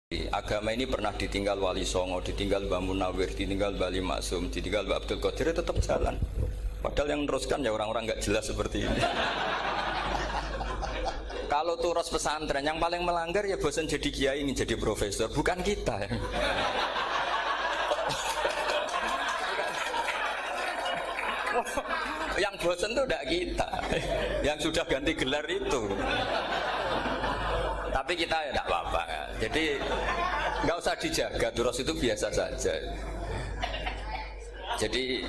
Agama ini pernah ditinggal Wali Songo, ditinggal Mbah Munawir, ditinggal Bali Maksum, ditinggal Mbah Abdul Qadir, tetap jalan. Padahal yang meneruskan ya orang-orang nggak jelas seperti ini. Kalau turos pesantren yang paling melanggar ya bosan jadi kiai ingin jadi profesor, bukan kita. Yang bosan tuh tidak kita, yang sudah ganti gelar itu. Tapi kita ya tidak apa-apa. Jadi nggak usah dijaga, turos itu biasa saja. Jadi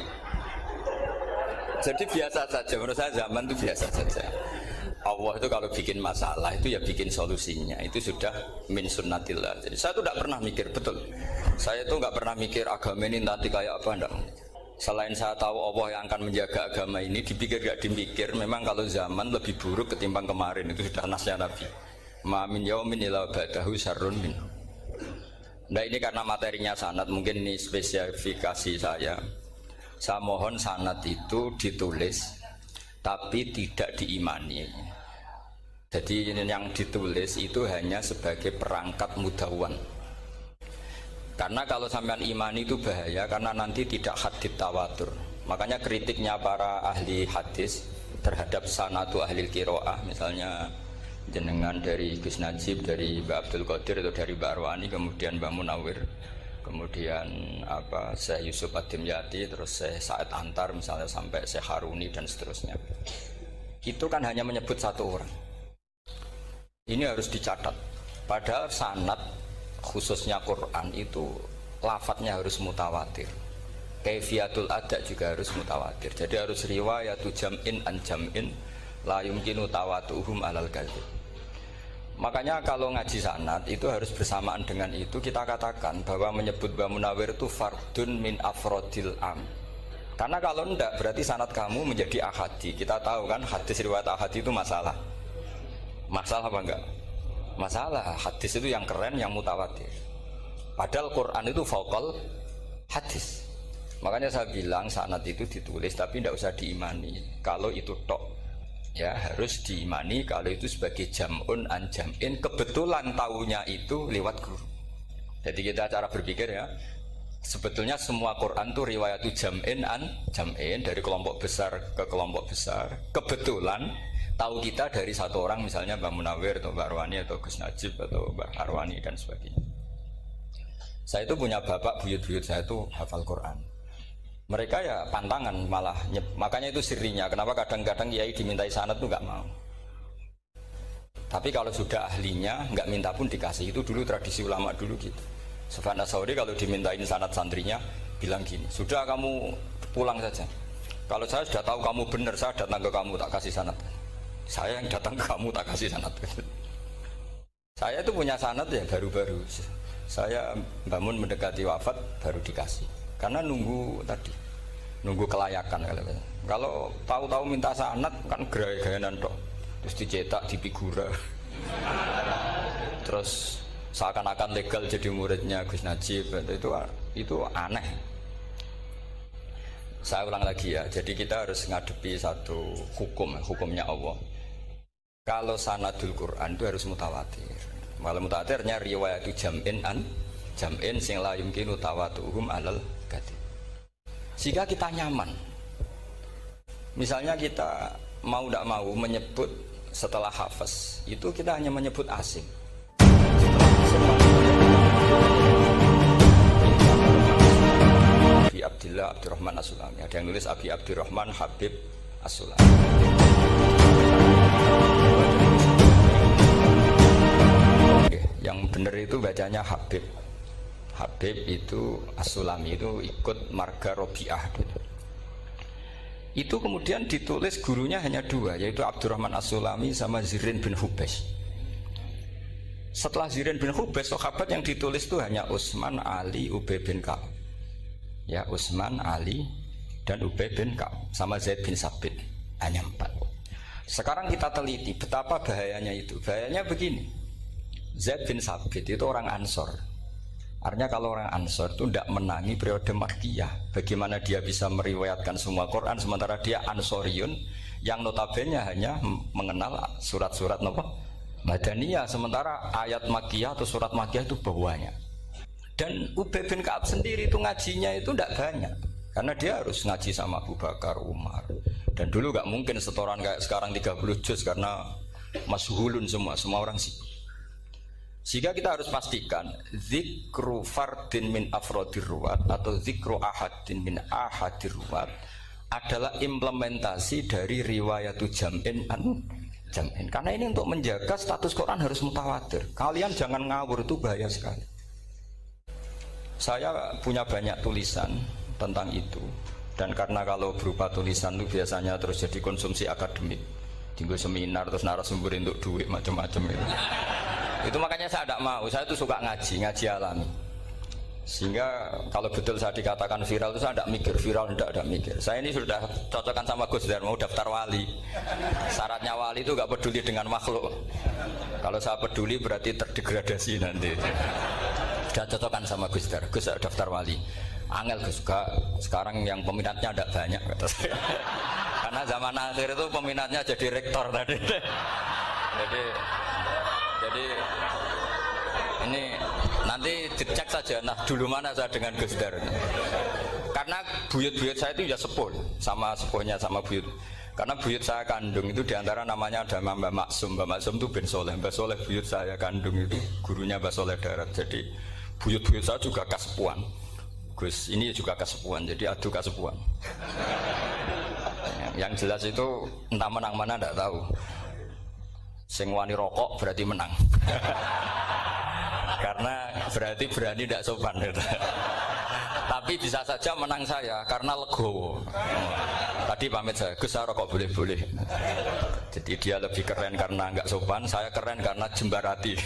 biasa saja. Menurut saya zaman itu biasa saja. Allah itu kalau bikin masalah itu ya bikin solusinya. Itu sudah min sunnatillah. Jadi saya tuh tidak pernah mikir, betul. Saya tuh nggak pernah mikir agama ini nanti kayak apa, enggak. Selain saya tahu Allah yang akan menjaga agama ini, dipikir gak dipikir, memang kalau zaman lebih buruk ketimbang kemarin. Itu sudah nasnya Nabi. Ma min yaumin illa ba'dahu syarrun min. Nah ini karena materinya sanad, mungkin ini spesifikasi saya. Saya mohon sanad itu ditulis tapi tidak diimani. Jadi yang ditulis itu hanya sebagai perangkat mudawwan. Karena kalau sampean imani itu bahaya, karena nanti tidak hadits tawatur. Makanya kritiknya para ahli hadis terhadap sanadu ahli qiraah, misalnya jenengan dari Gus Najib, dari Mbak Abdul Qadir atau dari Mbak Arwani, kemudian Mbak Munawir, kemudian Syekh Yusuf Ad-Dimyati, terus Syekh Said Antar misalnya sampai Syekh Haruni dan seterusnya. Itu kan hanya menyebut satu orang. Ini harus dicatat. Padahal sanad khususnya Quran itu lafadznya harus mutawatir. Kaifiyatul ada juga harus mutawatir. Jadi harus riwayatu jam'in an jam'in la yumkinu tawatuhum alal kadzib. Makanya kalau ngaji sanad itu harus bersamaan dengan itu kita katakan bahwa menyebut Mbah Munawir itu fardun min afrodil am. Karena kalau enggak berarti sanad kamu menjadi ahadi. Kita tahu kan hadis riwayat ahadi itu masalah. Masalah apa enggak? Masalah. Hadis itu yang keren, yang mutawatir. Padahal Quran itu fauqal hadis. Makanya saya bilang sanad itu ditulis tapi tidak usah diimani. Kalau itu tok ya harus diimani kalau itu sebagai jam'un an jam'in, kebetulan taunya itu lewat guru. Jadi kita cara berpikir ya, sebetulnya semua Quran itu riwayat jam'in an jam'in, dari kelompok besar ke kelompok besar. Kebetulan tahu kita dari satu orang, misalnya Mbak Munawir atau Mbak Arwani atau Gus Najib atau Mbak Arwani dan sebagainya. Saya itu punya bapak, buyut-buyut saya itu hafal Quran. Mereka ya pantangan malah, makanya itu sirinya. Kenapa kadang-kadang kiai dimintai sanad tuh nggak mau. Tapi kalau sudah ahlinya nggak minta pun dikasih. Itu dulu tradisi ulama dulu gitu. Sufyan Ats-Tsauri kalau dimintain sanad santrinya bilang gini, sudah kamu pulang saja. Kalau saya sudah tahu kamu benar, saya datang ke kamu tak kasih sanad. Saya yang datang ke kamu tak kasih sanad. Saya itu punya sanad ya baru-baru. Saya bangun mendekati wafat baru dikasih. Karena nunggu tadi, nunggu kelayakan. Kalau tahu-tahu minta sanad kan gaya-gayanan toh, terus dicetak di figura, terus seakan-akan legal jadi muridnya Gus Najib. Itu aneh. Saya ulang lagi ya. Jadi kita harus ngadepi satu hukumnya Allah. Kalau sanadul Quran itu harus mutawatir. Kalau mutawatirnya riwayat jam'in an jam'in sing la yumkinu tawatuhum alal kadzib. Sehingga kita nyaman. Misalnya kita mau tidak mau menyebut setelah hafaz itu kita hanya menyebut asing. Abi Abdillah Abdurrahman As-Sulami. Ada yang nulis Abi Abdurrahman Habib As-Sulami. Yang benar itu bacanya Habib. Habib itu As-Sulami itu ikut marga Robi'ah. Itu kemudian ditulis gurunya hanya dua, yaitu Abdurrahman As-Sulami sama Zirin bin Hubes. Setelah Zirin bin Hubes, sahabat yang ditulis itu hanya Utsman, Ali, Ubay bin Ka'ab. Ya, Utsman, Ali dan Ubay bin Ka'ab sama Zaid bin Sabit, hanya 4. Sekarang kita teliti betapa bahayanya itu. Bahayanya begini. Zaid bin Sabit itu orang Ansor. Artinya kalau orang Ansor itu tidak menangi periode Makkiyah. Bagaimana dia bisa meriwayatkan semua Quran sementara dia Ansoriun yang notabene hanya mengenal surat-surat Madaniyah, sementara ayat Makkiyah atau surat Makkiyah itu banyak. Dan Ubay bin Ka'ab sendiri itu ngajinya itu tidak banyak, karena dia harus ngaji sama Abu Bakar, Umar. Dan dulu nggak mungkin setoran kayak sekarang 30 juz karena masyhulun semua orang sih. Sehingga kita harus pastikan zikru fardin min afrodir ruwat atau zikru ahadin min ahadir ruwat adalah implementasi dari riwayatu jam'in an jam'in. Karena ini untuk menjaga status Quran harus mutawatir. Kalian jangan ngawur, itu bahaya sekali. Saya punya banyak tulisan tentang itu, dan karena kalau berupa tulisan itu biasanya terus jadi konsumsi akademik, tinggal seminar terus narasumber untuk duit macam-macam itu. Itu makanya saya tidak mau. Saya itu suka ngaji alami. Sehingga kalau betul saya dikatakan viral itu saya tidak mikir, viral tidak mikir. Saya ini sudah cocokkan sama Gus Dar, mau daftar wali. Syaratnya wali itu nggak peduli dengan makhluk. Kalau saya peduli berarti terdegradasi nanti. Sudah cocokkan sama Gus Dar, Gus daftar wali. Angel Gus, sekarang yang peminatnya tidak banyak kata saya. Karena zaman akhir itu peminatnya jadi rektor tadi. Jadi ini nanti dicek saja. Nah dulu mana saya dengan Gus Dar. Karena buyut-buyut saya itu ya sepuh sama sepuhnya sama buyut. Karena buyut saya kandung itu diantara namanya ada Mbak Maksum. Mbak Maksum itu bin Soleh. Mbak Soleh buyut saya kandung itu gurunya Mbak Soleh Darat. Jadi buyut-buyut saya juga kasepuan. Gus ini juga kasepuan. Jadi adu kasepuan. Yang jelas itu entah menang mana tidak tahu. Sing wani rokok berarti menang. Karena berarti berani tidak sopan gitu. Tapi bisa saja menang saya karena legowo. Tadi pamit saya, Gus saya rokok boleh-boleh. Jadi dia lebih keren karena nggak sopan, saya keren karena jembarati.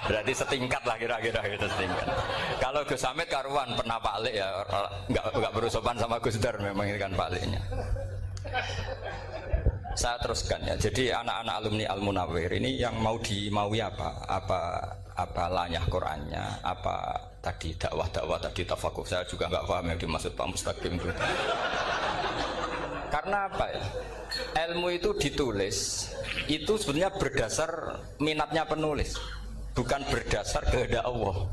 Berarti setingkat lah kira-kira gitu, setingkat. Kalau Gus Hamid karuan pernah Pak Alik ya, nggak berusopan sama Gus Dar, memang ini kan Pak Aliknya. Saya teruskan ya. Jadi anak-anak alumni Al Munawwir ini yang mau dimaui apa lanyah Qurannya, apa tadi dakwah tadi tafakuh, saya juga nggak paham yang dimaksud Pak Mustaqim itu. Karena apa ya? Ilmu itu ditulis itu sebenarnya berdasar minatnya penulis, bukan berdasar kehendak Allah.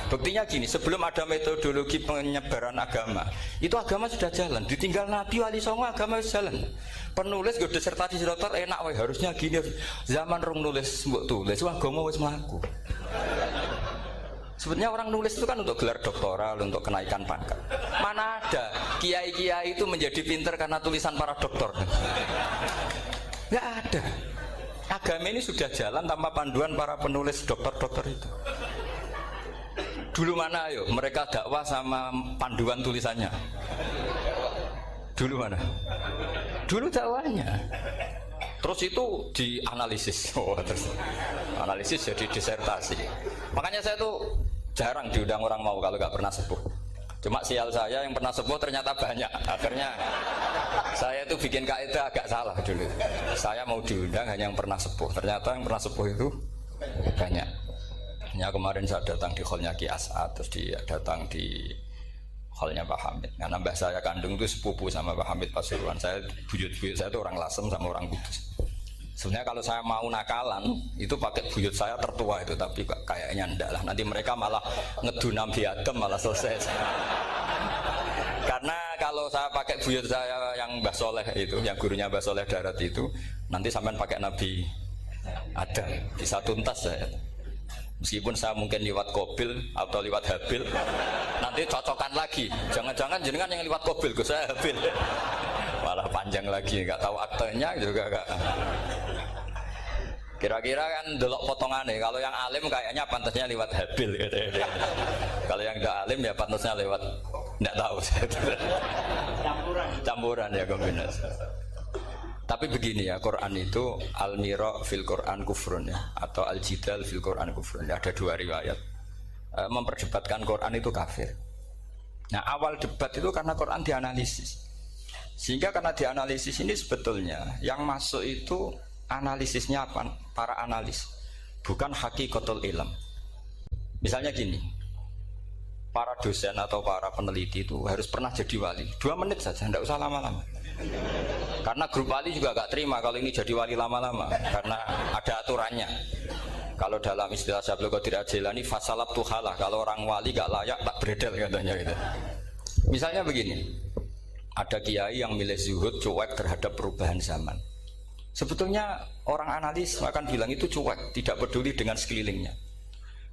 Buktinya gini, sebelum ada metodologi penyebaran agama, itu agama sudah jalan. Ditinggal Nabi Wali Songo agama sudah jalan. Penulis gue disertasi dokter enak, wah harusnya gini. Zaman rong nulis mbok tulis, wah agama wis mlaku. Sebenarnya orang nulis itu kan untuk gelar doktoral, untuk kenaikan pangkat. Mana ada kiai-kiai itu menjadi pinter karena tulisan para doktor? Nggak ada. Agama ini sudah jalan tanpa panduan para penulis dokter-dokter itu. Dulu mana ayo mereka dakwah sama panduan tulisannya? Dulu mana? Dulu dakwahnya. Terus itu dianalisis. Terus analisis jadi disertasi. Makanya saya tuh jarang diundang orang mau kalau nggak pernah sepuh. Cuma sial saya yang pernah sepuh ternyata banyak. Akhirnya saya itu bikin kaidah agak salah dulu. Saya mau diundang hanya yang pernah sepuh. Ternyata yang pernah sepuh itu banyak. Ya kemarin saya datang di hallnya Ki As'ad, terus dia datang di hallnya Pak Hamid. Karena mbah saya kandung itu sepupu sama Pak Hamid Pasuruan. Saya buyut-buyut saya itu orang Lasem sama orang Kudus. Sebenarnya kalau saya mau nakalan itu pakai buyut saya tertua itu, tapi kayaknya enggak lah. Nanti mereka malah ngedu Nabi Adam malah selesai. Karena kalau saya pakai buyut saya yang Mbah Soleh itu, yang gurunya Mbah Soleh Darat itu, nanti sampean pakai Nabi Adam bisa tuntas saya. Meskipun saya mungkin lewat Kobil atau lewat Habil, nanti cocokan lagi. Jangan-jangan jenengan yang lewat Kobil, gue saya Habil. Malah panjang lagi, nggak tahu aktenya juga nggak. Kira-kira kan delok potongannya. Kalau yang alim kayaknya pantasnya lewat Habil. Gitu. Kalau yang nggak alim ya pantasnya lewat nggak tahu. Campuran ya kombinasi. Tapi begini ya, Quran itu al-mira fil Quran kufrun ya, atau al-jidal fil Quran kufrun. Ada dua riwayat memperdebatkan Quran itu kafir. Nah awal debat itu karena Quran dianalisis. Sehingga karena dianalisis ini sebetulnya yang masuk itu analisisnya apa? Para analis, bukan hakikatul ilm. Misalnya gini, para dosen atau para peneliti itu harus pernah jadi wali. 2 menit saja, tidak usah lama-lama. Karena grup wali juga gak terima kalau ini jadi wali lama-lama, karena ada aturannya. Kalau dalam istilah Syaikhul Qadir Al-Jilani, fasalab tuhalah, kalau orang wali gak layak tak beredel katanya gitu. Misalnya begini, ada kiai yang milih zuhud, cuek terhadap perubahan zaman. Sebetulnya orang analis akan bilang itu cuek, tidak peduli dengan sekelilingnya.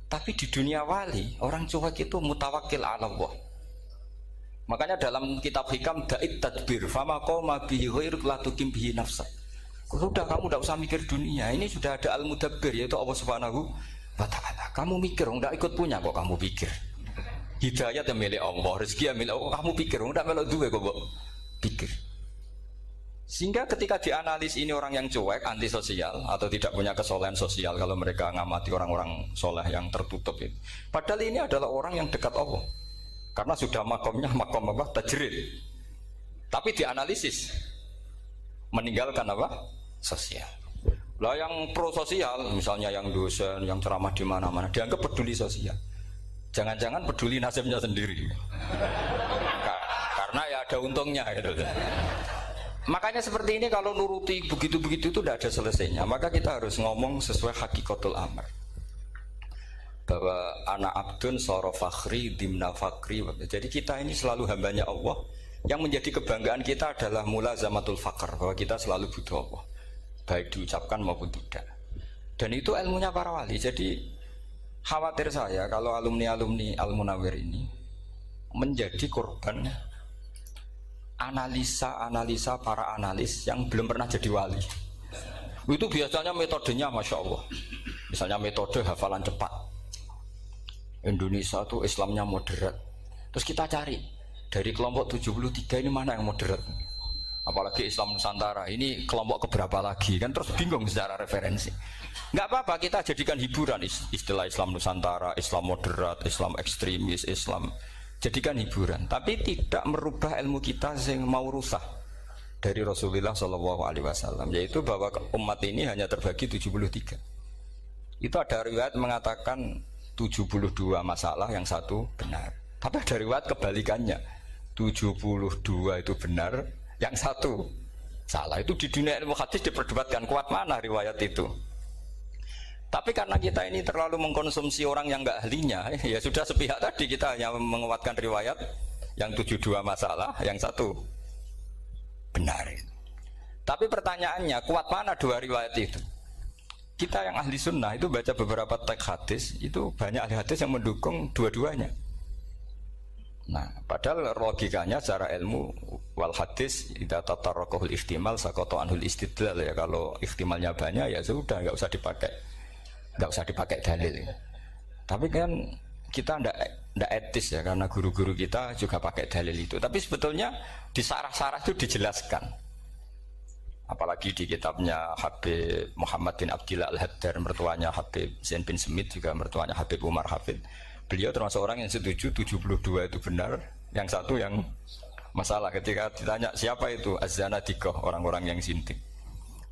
Tapi di dunia wali, orang cuek itu mutawakkil ala Allah. Makanya dalam kitab hikam da'it tadbir fama qoma bihi ghairuk la tuqim bihi nafsak. Sudah, kamu tidak usah mikir dunia, ini sudah ada al-mudabbir yaitu Allah Subhanahu wa ta'ala. Kamu mikir, tidak ikut punya kok kamu pikir. Hidayat yang milik Allah, rezeki yang milik Allah, kamu pikir, tidak melok duwe kok pikir. Sehingga ketika dianalisis ini orang yang cuek, antisosial atau tidak punya kesolehan sosial, kalau mereka ngamati orang-orang soleh yang tertutup itu. Padahal ini adalah orang yang dekat Allah. Karena sudah makomnya makom apa? Tajrid. Tapi dianalisis meninggalkan apa? Sosial. Lah yang pro sosial, misalnya yang dosen, yang ceramah di mana-mana, dianggap peduli sosial. Jangan-jangan peduli nasibnya sendiri. Karena ya ada untungnya gitu. Makanya seperti ini kalau nuruti begitu-begitu itu tidak ada selesainya. Maka kita harus ngomong sesuai hakikatul amr. Bahwa anak abdun soro fakhri dimna fakri. Jadi kita ini selalu hambanya Allah. Yang menjadi kebanggaan kita adalah mulazamatul fakr, bahwa kita selalu butuh Allah, baik diucapkan maupun tidak. Dan itu ilmunya para wali. Jadi khawatir saya kalau alumni-alumni Al-Munawwir ini menjadi korban analisa-analisa para analis yang belum pernah jadi wali. Itu biasanya metodenya Masya Allah. Misalnya metode hafalan cepat. Indonesia tuh Islamnya moderat. Terus kita cari dari kelompok 73 ini mana yang moderat. Apalagi Islam Nusantara ini kelompok keberapa lagi, kan terus bingung secara referensi. Nggak apa-apa, kita jadikan hiburan istilah Islam Nusantara, Islam moderat, Islam ekstremis, Islam, jadikan hiburan. Tapi tidak merubah ilmu kita yang mau rusak dari Rasulullah SAW, yaitu bahwa umat ini hanya terbagi 73. Itu ada riwayat mengatakan 72 masalah, yang satu benar. Tapi ada riwayat kebalikannya, 72 itu benar, yang satu salah. Itu di dunia ilmu hadis diperdebatkan kuat mana riwayat itu. Tapi karena kita ini terlalu mengkonsumsi orang yang nggak ahlinya, ya sudah sepihak tadi, kita hanya menguatkan riwayat yang 72 masalah, yang satu benar. Tapi pertanyaannya, kuat mana dua riwayat itu? Kita yang ahli sunnah itu baca beberapa teks hadis, itu banyak ahli hadis yang mendukung dua-duanya. Nah, padahal logikanya secara ilmu wal hadis idza tatarraqahul ihtimal saqata anhul istidlal, ya kalau ihtimalnya banyak ya sudah nggak usah dipakai dalil. Tapi kan kita ndak etis ya, karena guru-guru kita juga pakai dalil itu. Tapi sebetulnya di sarah-sarah itu dijelaskan. Apalagi di kitabnya Habib Muhammad bin Abdillah Al-Haddar, mertuanya Habib Zain bin Smith, juga mertuanya Habib Umar Hafid. Beliau termasuk orang yang setuju 72 itu benar, yang satu yang masalah. Ketika ditanya siapa itu Az-Zanadiqah, orang-orang yang sintik.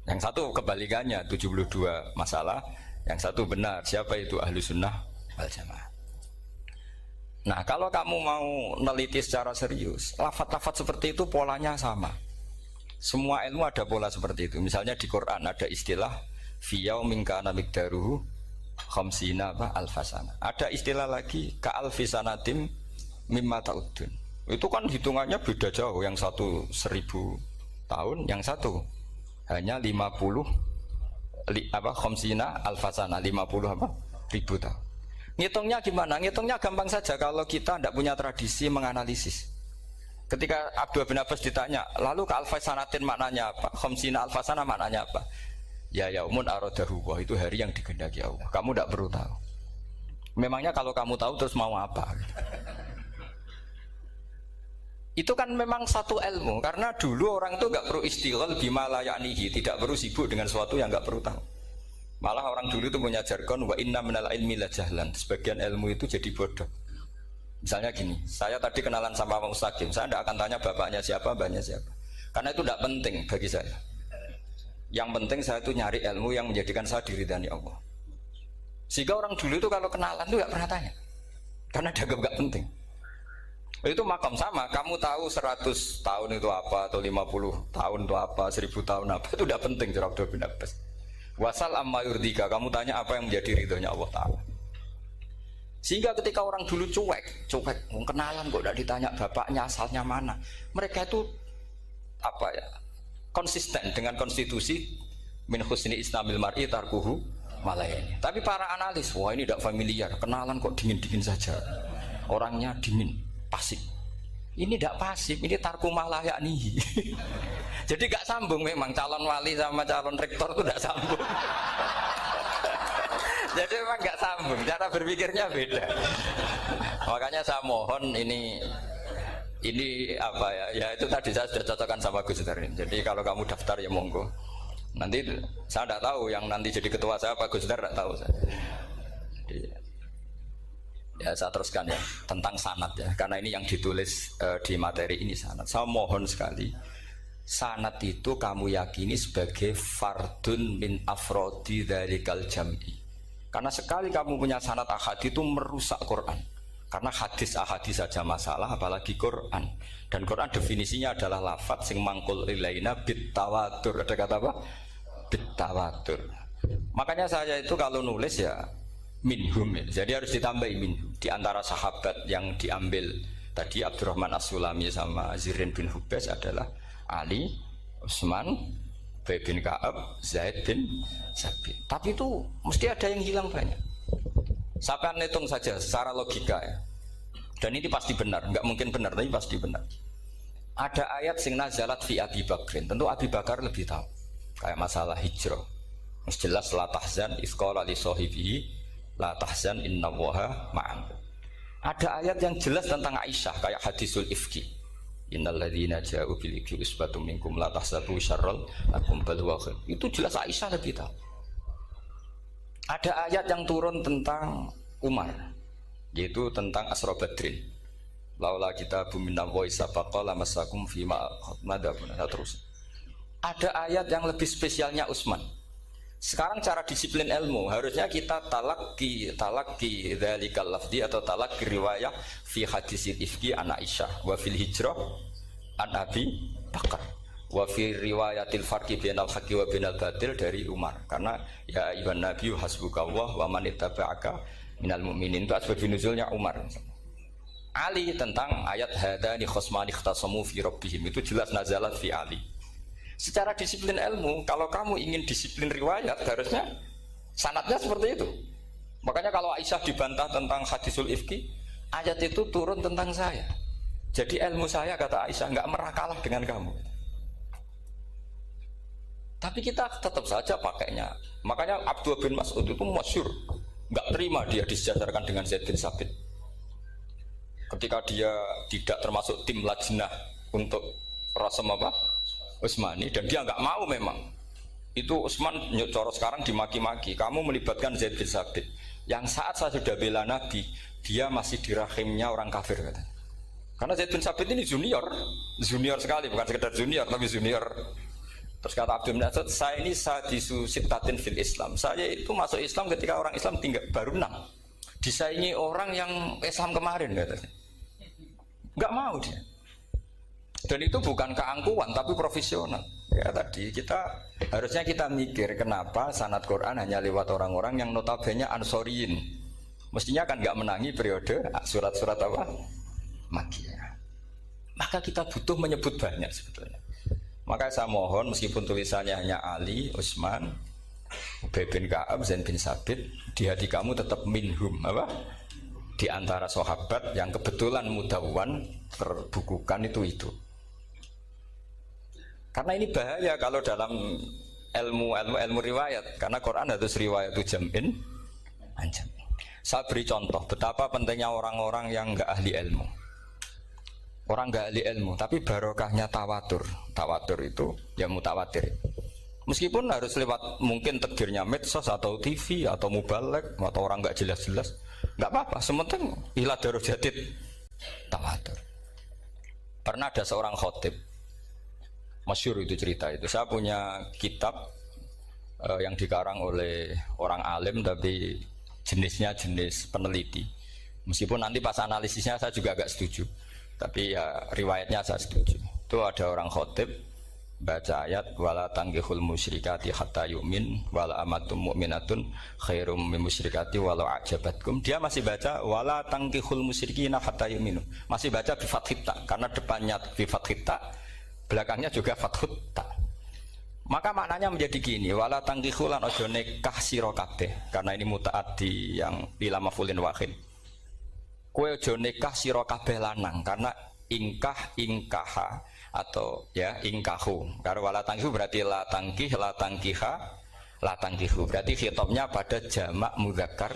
Yang satu kebalikannya, 72 masalah, yang satu benar, siapa itu Ahlu Sunnah wal Jamaah. Nah, kalau kamu mau neliti secara serius, lafaz-lafaz seperti itu polanya sama. Semua ilmu ada pola seperti itu. Misalnya di Quran ada istilah fi yaumin kana miqdaruhu khamsina alfasana. Ada istilah lagi ka alfisanatim mimma ta'udun. Itu kan hitungannya beda jauh. Yang satu 1000 tahun, yang satu hanya 50 khamsina alfasana, 50 ribu tahun. Ngitungnya gimana? Ngitungnya gampang saja kalau kita tidak punya tradisi menganalisis. Ketika Abdul bin Abbas ditanya, lalu ke alfasanatin maknanya apa? Khamsina alfasana maknanya apa? Ya yaumun aradahu, itu hari yang dikehendaki Allah. Kamu tidak perlu tahu. Memangnya kalau kamu tahu terus mau apa? Itu kan memang satu ilmu, karena dulu orang itu nggak perlu istighol bima la ya'nihi, tidak perlu sibuk dengan sesuatu yang nggak perlu tahu. Malah orang dulu itu punya jargon wa inna minal ilmi la jahlan. Sebagian ilmu itu jadi bodoh. Misalnya gini, saya tadi kenalan sama Pak Mustaqim, saya tidak akan tanya bapaknya siapa, mbaknya siapa, karena itu tidak penting bagi saya. Yang penting saya itu nyari ilmu yang menjadikan saya diridani Allah. Sehingga orang dulu itu kalau kenalan itu nggak pernah tanya, karena dianggap nggak penting. Itu makam sama, kamu tahu 100 tahun itu apa, atau 50 tahun itu apa, 1000 tahun apa, itu tidak penting cara Abdullah bin Abbas. Wasal amma yurdika, kamu tanya apa yang menjadi ridhonya Allah Ta'ala. Sehingga ketika orang dulu cuek, kenalan kok tidak ditanya bapaknya asalnya mana. Mereka itu apa ya, konsisten dengan konstitusi min husni islamil mar'i tarkuhu malayani. Tapi para analis, wah ini tidak familiar, kenalan kok dingin-dingin saja. Orangnya dingin, pasif. Ini tidak pasif, ini tarku malayani. Jadi gak sambung memang calon wali sama calon rektor itu tidak sambung. Jadi memang gak sambung, cara berpikirnya beda. Makanya saya mohon ini apa ya? Ya itu tadi saya sudah cocokkan sama Gus Darin. Jadi kalau kamu daftar ya monggo. Nanti saya tidak tahu yang nanti jadi ketua saya Pak Gus Dar tidak tahu saya. Jadi, ya saya teruskan ya tentang sanad ya, karena ini yang ditulis di materi ini sanad. Saya mohon sekali, sanad itu kamu yakini sebagai fardun min afrodi dzalikal jam'i. Karena sekali kamu punya sanad ahad itu merusak Quran. Karena hadis ahadis saja masalah, apalagi Quran. Dan Quran definisinya adalah lafadz sing mangkul ilaina bit tawatur. Ada kata apa? Bit tawatur. Makanya saya itu kalau nulis ya minhum ya. Jadi harus ditambahi minhum. Di antara sahabat yang diambil tadi Abdurrahman As-Sulami sama Zirin bin Hubes adalah Ali, Utsman, Ubay bin Ka'ab, Zaid bin Sabit. Tapi itu mesti ada yang hilang banyak. Saya hitung saja secara logika ya. Dan ini pasti benar, nggak mungkin benar tapi pasti benar. Ada ayat sing nazalat fi Abi Bakrin. Tentu Abi Bakar lebih tahu. Kayak masalah hijrah. Mesti jelas la tahzan isqala li sahibihi la tahzan innallaha ma'an. Ada ayat yang jelas tentang Aisyah kayak hadisul ifki. Innalladzina ja'u bil ifki usbatum minkum la tahsabu syarral lakum bal huwa khair. Itu jelas Aisyah lebih tahu. Ada ayat yang turun tentang Umar, yaitu tentang Asra Badrin. Laula kita buminna wa isabaqa lamassakum fima madabun. Terus. Ada ayat yang lebih spesialnya Utsman. Sekarang cara disiplin ilmu harusnya kita talaqi dzalikal lafzi atau talaqi riwayah fi hadisil ifki an Aisyah wa fil hijrah an Abi Bakar wa fi riwayatil farqi bainal haqqi wa bainal batil dari Umar. Karena ya ayyuhan nabiyyu hasbukallah wa man ittaba'aka minal mu'minin, itu asbab nuzulnya Umar. Ali tentang ayat hadani khosmani ikhtasamu fi rabbihim, itu jelas nazalat fi Ali. Secara disiplin ilmu, kalau kamu ingin disiplin riwayat, harusnya sanadnya seperti itu. Makanya kalau Aisyah dibantah tentang hadisul ifki, ayat itu turun tentang saya. Jadi ilmu saya, kata Aisyah, nggak merakalah dengan kamu. Tapi kita tetap saja pakainya. Makanya Abdullah bin Mas'ud itu masyhur, nggak terima dia disejajarkan dengan Zaid bin Sabit. Ketika dia tidak termasuk tim lajnah untuk rasam apa? Utsmani, dan dia nggak mau memang. Itu Utsman coro sekarang dimaki-maki, kamu melibatkan Zaid bin Sabit yang saat saya sudah bela Nabi, dia masih di rahimnya orang kafir, katanya. Karena Zaid bin Sabit ini junior sekali, bukan sekedar junior tapi junior. Terus kata Abdul Nasir, saya ini sadisu sittatin fil Islam, saya itu masuk Islam ketika orang Islam tinggal baru 6, disaingi orang yang Islam kemarin, katanya. Nggak mau dia. Dan itu bukan keangkuhan tapi profesional. Ya tadi harusnya kita mikir kenapa sanad Quran hanya lewat orang-orang yang notabene ansoriyin. Mestinya kan nggak menangi periode surat-surat apa? Makkiyah. Maka kita butuh menyebut banyak sebetulnya. Maka saya mohon meskipun tulisannya hanya Ali, Utsman, Ubay bin Ka'ab, Zaid bin Sabit, di hati kamu tetap minhum apa? Di antara sahabat yang kebetulan mudawwan terbukukan itu. Karena ini bahaya kalau dalam ilmu riwayat, karena Quran harus riwayat itu jam'in anjam. Saya beri contoh betapa pentingnya orang-orang yang enggak ahli ilmu. Orang enggak ahli ilmu, tapi barokahnya tawatur. Tawatur itu ya mutawatir. Meskipun harus lewat mungkin takdirnya medsos atau TV atau mubalek atau orang enggak jelas-jelas, enggak apa-apa. Sementing ila darajatid tawatur. Pernah ada seorang khotib, masyhur itu cerita itu. Saya punya kitab yang dikarang oleh orang alim tapi jenisnya jenis peneliti. Meskipun nanti pas analisisnya saya juga agak setuju. Tapi ya riwayatnya saya setuju. Itu ada orang khotib baca ayat wala tangkihul musyrikati hatta yu'min wala amatum mu'minatun khairum min musyrikati walau ajabatkum. Dia masih baca wala tangkihul musyrikina hatta yu'minu. Masih baca bi fathit ta karena depannya bi fathit ta, belakangnya juga fathut ta. Maka maknanya menjadi gini, wala tangkihul lan ojo nikah sira kabeh. Karena ini mutaaddi yang ila mafulin wahid. Kowe ojo nikah sira kabeh lanang karena ingkaha atau ya ingkahu. Karena wala tangkihu berarti la tangkih, la tangkiha, la tangkihu. Berarti khitabnya pada jamak mudzakkar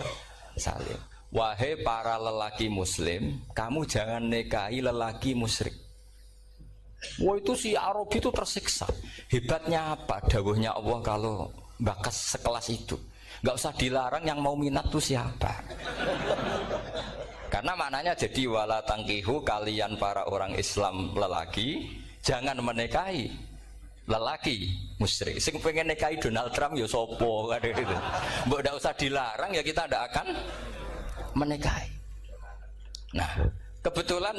salim. Wahai para lelaki muslim, kamu jangan nikahi lelaki musyrik. Wah itu si Arabi itu tersiksa. Hebatnya apa? Dawuhnya Allah kalau bakas sekelas itu. Gak usah dilarang, yang mau minat tuh siapa? Karena maknanya jadi wala tangkihu, kalian para orang Islam lelaki jangan menikahi lelaki musyrik. Sing pengen nikahi Donald Trump ya sopo kan gitu. Mbok ndak usah dilarang ya kita ndak akan menikahi. Nah, kebetulan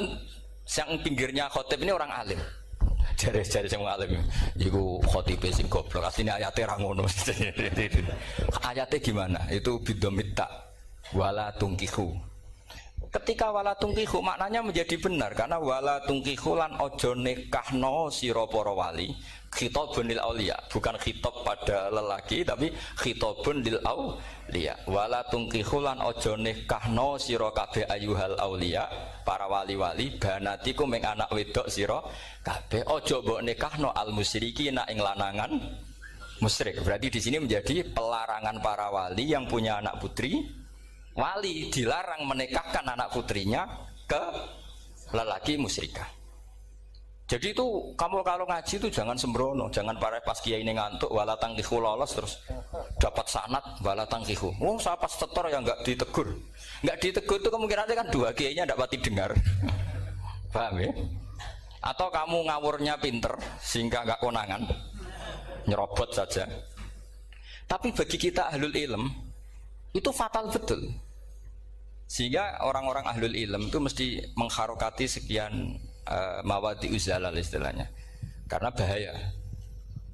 yang pinggirnya khotib ini orang alim. Jare-jare sing alim iku khotibe sing goblok. Asline ayate ra ngono. Ayate gimana? Itu bidomita wala tungkihu. Ketika wala tungkihu maknanya menjadi benar karena wala tungkihu lan ojo nikahno sira para wali khitabun lil auliya, bukan khitab pada lelaki tapi khitabun lil auliya. Wala tungkihu lan ojo nikahno sira kabeh ayuhal auliya, para wali-wali banatiku ming anak wedok sira kabeh. Ojo mbok nikahno al musyrikina ing lanangan musyrik. Berarti di sini menjadi pelarangan para wali yang punya anak putri. Wali dilarang menikahkan anak putrinya ke lelaki musyrikah. Jadi itu kamu kalau ngaji itu jangan sembrono, jangan pas kiai ini ngantuk wala tangkihu lolos terus dapat sanad wala tangkihu. Oh saya pas setor yang nggak ditegur, nggak ditegur itu kemungkinannya kan dua kiainya nggak pati dengar. Paham ya? Atau kamu ngawurnya pinter sehingga nggak konangan, nyerobot saja. Tapi bagi kita ahlul ilm itu fatal betul. Sehingga orang-orang ahlul ilm itu mesti mengharokati sekian mawadi uzalal istilahnya. Karena bahaya.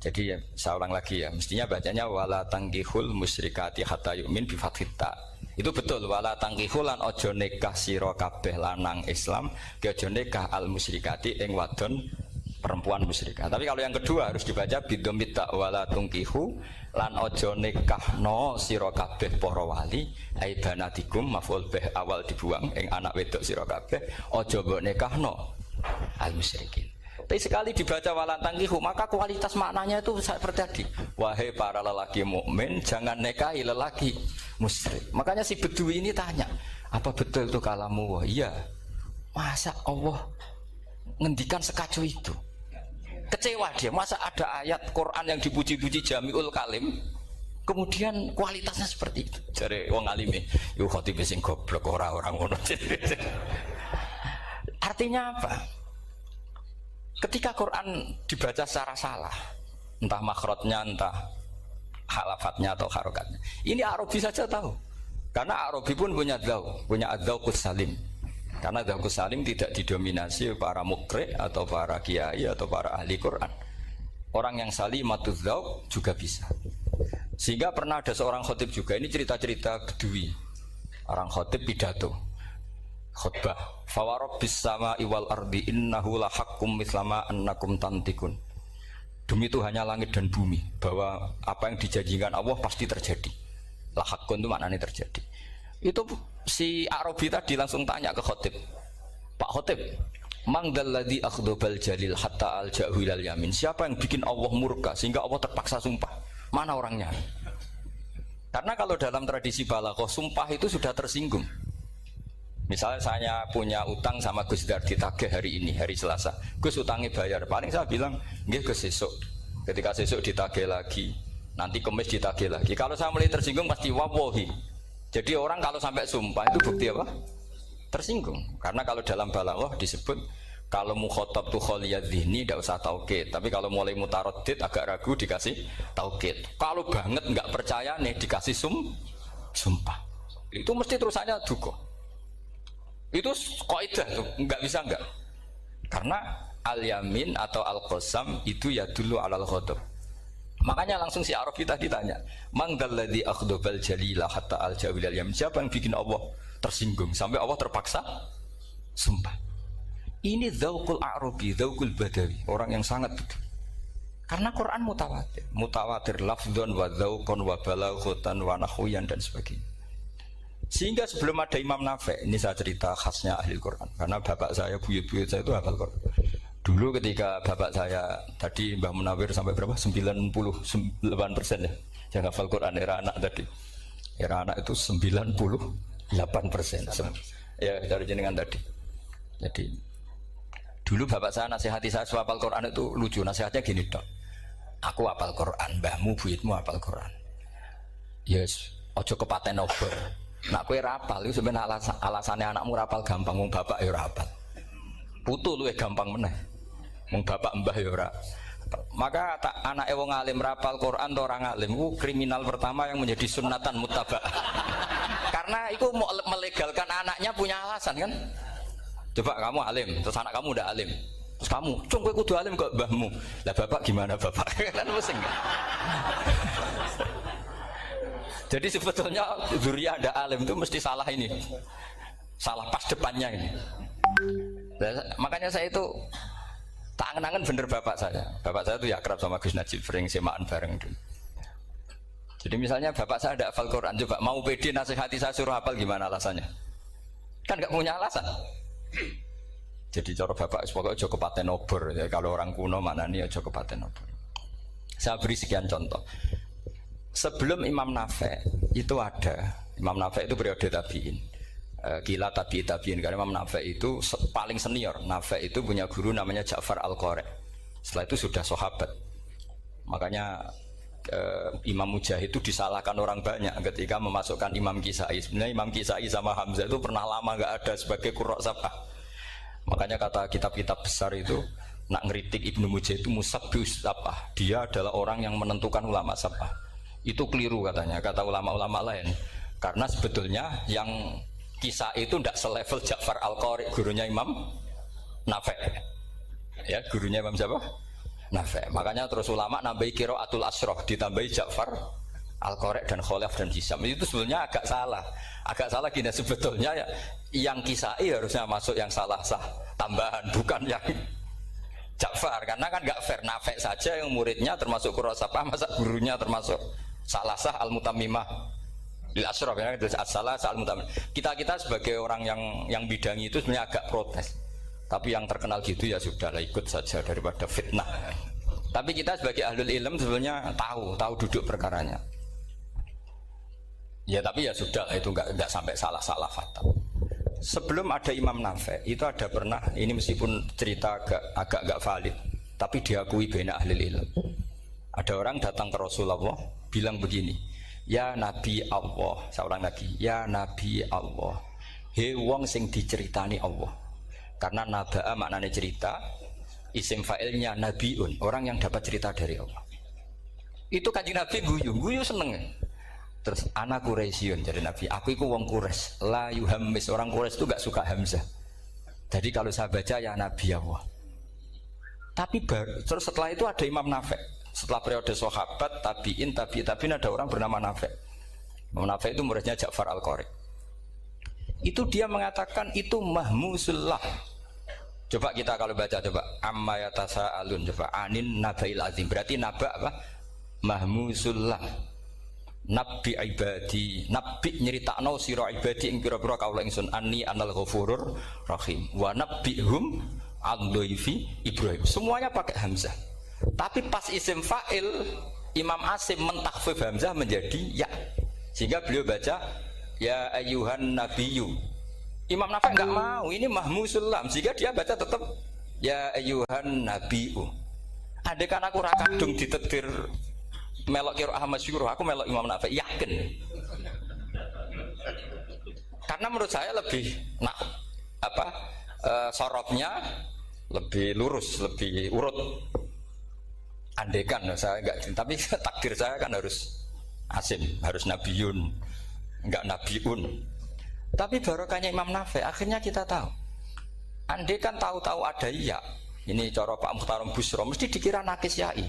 Jadi ya, saya ulang lagi ya, mestinya bacanya wala tangkihul musyrikati hatta yu'min bi fathit ta. Itu betul, wala tangkihul lan ojo nikah sira kabeh lanang Islam, ke ojo nikah al musyrikati ing wadon perempuan musyrikah. Tapi kalau yang kedua harus dibaca bidomit ta wala tungkihu lan ojo nikahno sira kabeh para wali ai banatikum maf'ul bih awal dibuang ing anak wedok sira kabeh ojo mbok nikahno al musyrikin. Tapi sekali dibaca wala tangkihu maka kualitas maknanya itu seperti tadi. Wahai para lelaki mukmin jangan nikahi lelaki musyrik. Makanya si Bedui ini tanya, apa betul itu kalamu? Wah, iya. Masa Allah ngendikan sekacau itu? Kecewa dia, masa ada ayat Quran yang dipuji-puji jami'ul kalim kemudian kualitasnya seperti itu. Jare wong alime yo khotib sing goblok orang ngono. Artinya apa? Ketika Quran dibaca secara salah, entah makhrajnya, entah halafatnya atau harokatnya, ini Arabi saja tahu. Karena Arabi pun punya adzauqus salim. Karena adzauqus salim tidak didominasi para mukri atau para kiai atau para ahli Quran. Orang yang salimatuz dzauq juga bisa. Sehingga pernah ada seorang khotib juga, ini cerita-cerita Bedui. Orang khotib pidato. Khutbah. Fa rabbis samaa'i wal ardi innahu lahaqqum mislama annakum tantikun. Demi Tuhannya langit dan bumi, bahwa apa yang dijanjikan Allah pasti terjadi. Lahaqqun itu maknanya terjadi. Itu si Arabi tadi langsung tanya ke khotib, Pak khotib, mangdalladzi akhdobal jalil hatta al-ja'hu ilal yamin. Siapa yang bikin Allah murka sehingga Allah terpaksa sumpah? Mana orangnya? Karena kalau dalam tradisi balaghah sumpah itu sudah tersinggung. Misalnya saya punya utang sama Gus Dar ditagih hari ini, hari Selasa. Gus utangnya bayar, paling saya bilang nggih Gus sesuk. Ketika sesuk ditagih lagi, nanti Kamis ditagih lagi. Kalau saya mulai tersinggung pasti wawahi. Jadi orang kalau sampai sumpah itu bukti apa? Tersinggung. Karena kalau dalam balaghah disebut kalau mukhatab tu khaliyadz dzihni tidak usah taukid. Tapi kalau mulai mutaraddid agak ragu dikasih taukid. Kalau banget nggak percaya nih dikasih sumpah. Itu mesti terusannya duga. Itu kaidah tuh, nggak bisa nggak. Karena al-yamin atau al-qasam itu ya dulu alal ghadab. Makanya langsung si Arabi tadi tanya, "Mangdalladzi akhdabal jalila hatta al-jawil al-yamin?" Siapa yang bikin Allah tersinggung sampai Allah terpaksa sumpah? Ini dzauqul Arabi, dzauqul Badawi, orang yang sangat betul. Karena Quran mutawatir, mutawatir lafdzon wa dzauqon wa balaghatan wa nahwiyan dan sebagainya. Sehingga sebelum ada Imam Nafi', ini saya cerita khasnya ahli Quran, karena bapak saya, buyut-buyut saya itu hafal Quran. Dulu ketika bapak saya tadi Mbah Munawir sampai berapa? 98% ya. Yang hafal Quran era anak tadi. Era anak itu 98%. Ya, dari jenengan tadi. Jadi dulu bapak saya nasihati saya soal hafal Quran itu lucu. Nasihatnya gini, Dok. Aku hafal Quran, mbahmu buyutmu hafal Quran. Yes, ojo kepaten obor. Nak kowe rapal itu sebenarnya alasannya anakmu rapal gampang, wong bapak ya rapal. Putu luwih gampang meneh. Wong bapak mbah ya ora. Maka anake wong alim rapal Quran atau orang alim itu kriminal pertama yang menjadi sunatan muttaba. Karena itu mau melegalkan anaknya punya alasan kan. Coba kamu alim, terus anak kamu udah alim. Terus kamu, "Cung kowe kudu alim kok mbahmu." Lah bapak gimana bapak? Kan pusing. Jadi sebetulnya dzurriyyah ada alim itu mesti salah ini. Salah pas depannya ini. Makanya saya itu tak angen-angen bener bapak saya. Bapak saya itu ya akrab sama Gus Najib, sering semaan bareng dulu. Jadi misalnya bapak saya ada hafal Quran, coba mau pede nasihati saya suruh hafal gimana alasannya? Kan nggak punya alasan. Jadi cara bapak pokoknya ojo kepaten obor ya, kalau orang kuno mana nih ojo kepaten obor. Saya beri sekian contoh. Sebelum Imam Nafi' itu ada, Imam Nafi' itu periode tabi'in. Gila tabi'in karena Imam Nafi' itu paling senior. Nafi' itu punya guru namanya Ja'far Al-Qari. Setelah itu sudah sahabat. Makanya Imam Mujahid itu disalahkan orang banyak ketika memasukkan Imam Kisai. Sebenarnya Imam Kisai sama Hamzah itu pernah lama nggak ada sebagai qurra sab'ah. Makanya kata kitab-kitab besar itu nak ngeritik Ibnu Mujahid itu musabbius sab'ah. Dia adalah orang yang menentukan ulama sab'ah. Itu keliru katanya, kata ulama-ulama lain. Karena sebetulnya yang kisah itu tidak selevel Ja'far Al-Qari, gurunya Imam Nafi'. Ya, gurunya Imam siapa? Nafi'. Makanya terus ulama nambahi qiraatul asyrah, ditambahi Ja'far Al-Qari dan Khalaf dan Hisam. Itu sebetulnya agak salah. Agak salah gini, sebetulnya ya, yang kisah harusnya masuk yang salah sah tambahan, bukan yang Ja'far. Karena kan nggak fair, Nafi' saja yang muridnya termasuk qurra sab'ah, masa gurunya termasuk salah sah al-mutammimah lil asyraf ya, itu as-salah sah al-mutammimah. Kita sebagai orang yang bidangi itu sebenarnya agak protes. Tapi yang terkenal gitu ya sudahlah, ikut saja daripada fitnah. Tapi kita sebagai ahlul ilm sebenarnya tahu duduk perkaranya. Ya tapi ya sudah itu enggak sampai salah fatal. Sebelum ada Imam Nafi' itu ada pernah, ini meskipun cerita agak valid, tapi diakui bena ahli ilm. Ada orang datang ke Rasulullah bilang begini, "Ya Nabi Allah," seorang lagi, "Ya Nabi Allah, he wong sing diceritani Allah." Karena naba'a maknanya cerita, isim fa'ilnya nabiun, orang yang dapat cerita dari Allah. Itu kanjeng Nabi guyu seneng. Terus anak Quraisyun, jadi Nabi, aku itu wong Quraisy, la yuhammis, orang Quraisy itu gak suka hamzah. Jadi kalau saya baca ya Nabi Allah. Tapi terus setelah itu ada Imam Nafi'. Setelah periode sahabat, tabi'in ada orang bernama Nafi'. Imam Nafi' itu muridnya Ja'far Al-Qari. Itu dia mengatakan itu mahmusullah. Coba kita kalau baca coba amma yatasaalun, coba anin nabail azim. Berarti naba apa? Mahmusullah. Nabi ibadi, nabi nyeritakno sira ibadi ing pira-pira kaula ingsun anni anal ghafurur rahim wa nabbihum al-dhaifi Ibrahim. Semuanya pakai hamzah. Tapi pas isim fa'il Imam Asim mentakhfif hamzah menjadi ya. Sehingga beliau baca ya ayyuhan nabiyyu. Imam Nafi' enggak mau, ini mahmusul lam. Sehingga dia baca tetap ya ayyuhan nabiyyu. Andai kan aku ra kadung ditetir melok qiraah masyhur, aku melok Imam Nafi', yakin. Karena menurut saya lebih sorotnya lebih lurus, lebih urut. Andekan saya enggak, tapi takdir saya kan harus Asim, harus Nabiyun, enggak Nabiun. Tapi barokahnya Imam Nafi', akhirnya kita tahu Andai kan tahu-tahu ada ya, ini cara Pak Muhtarom Busro mesti dikira nakis yai.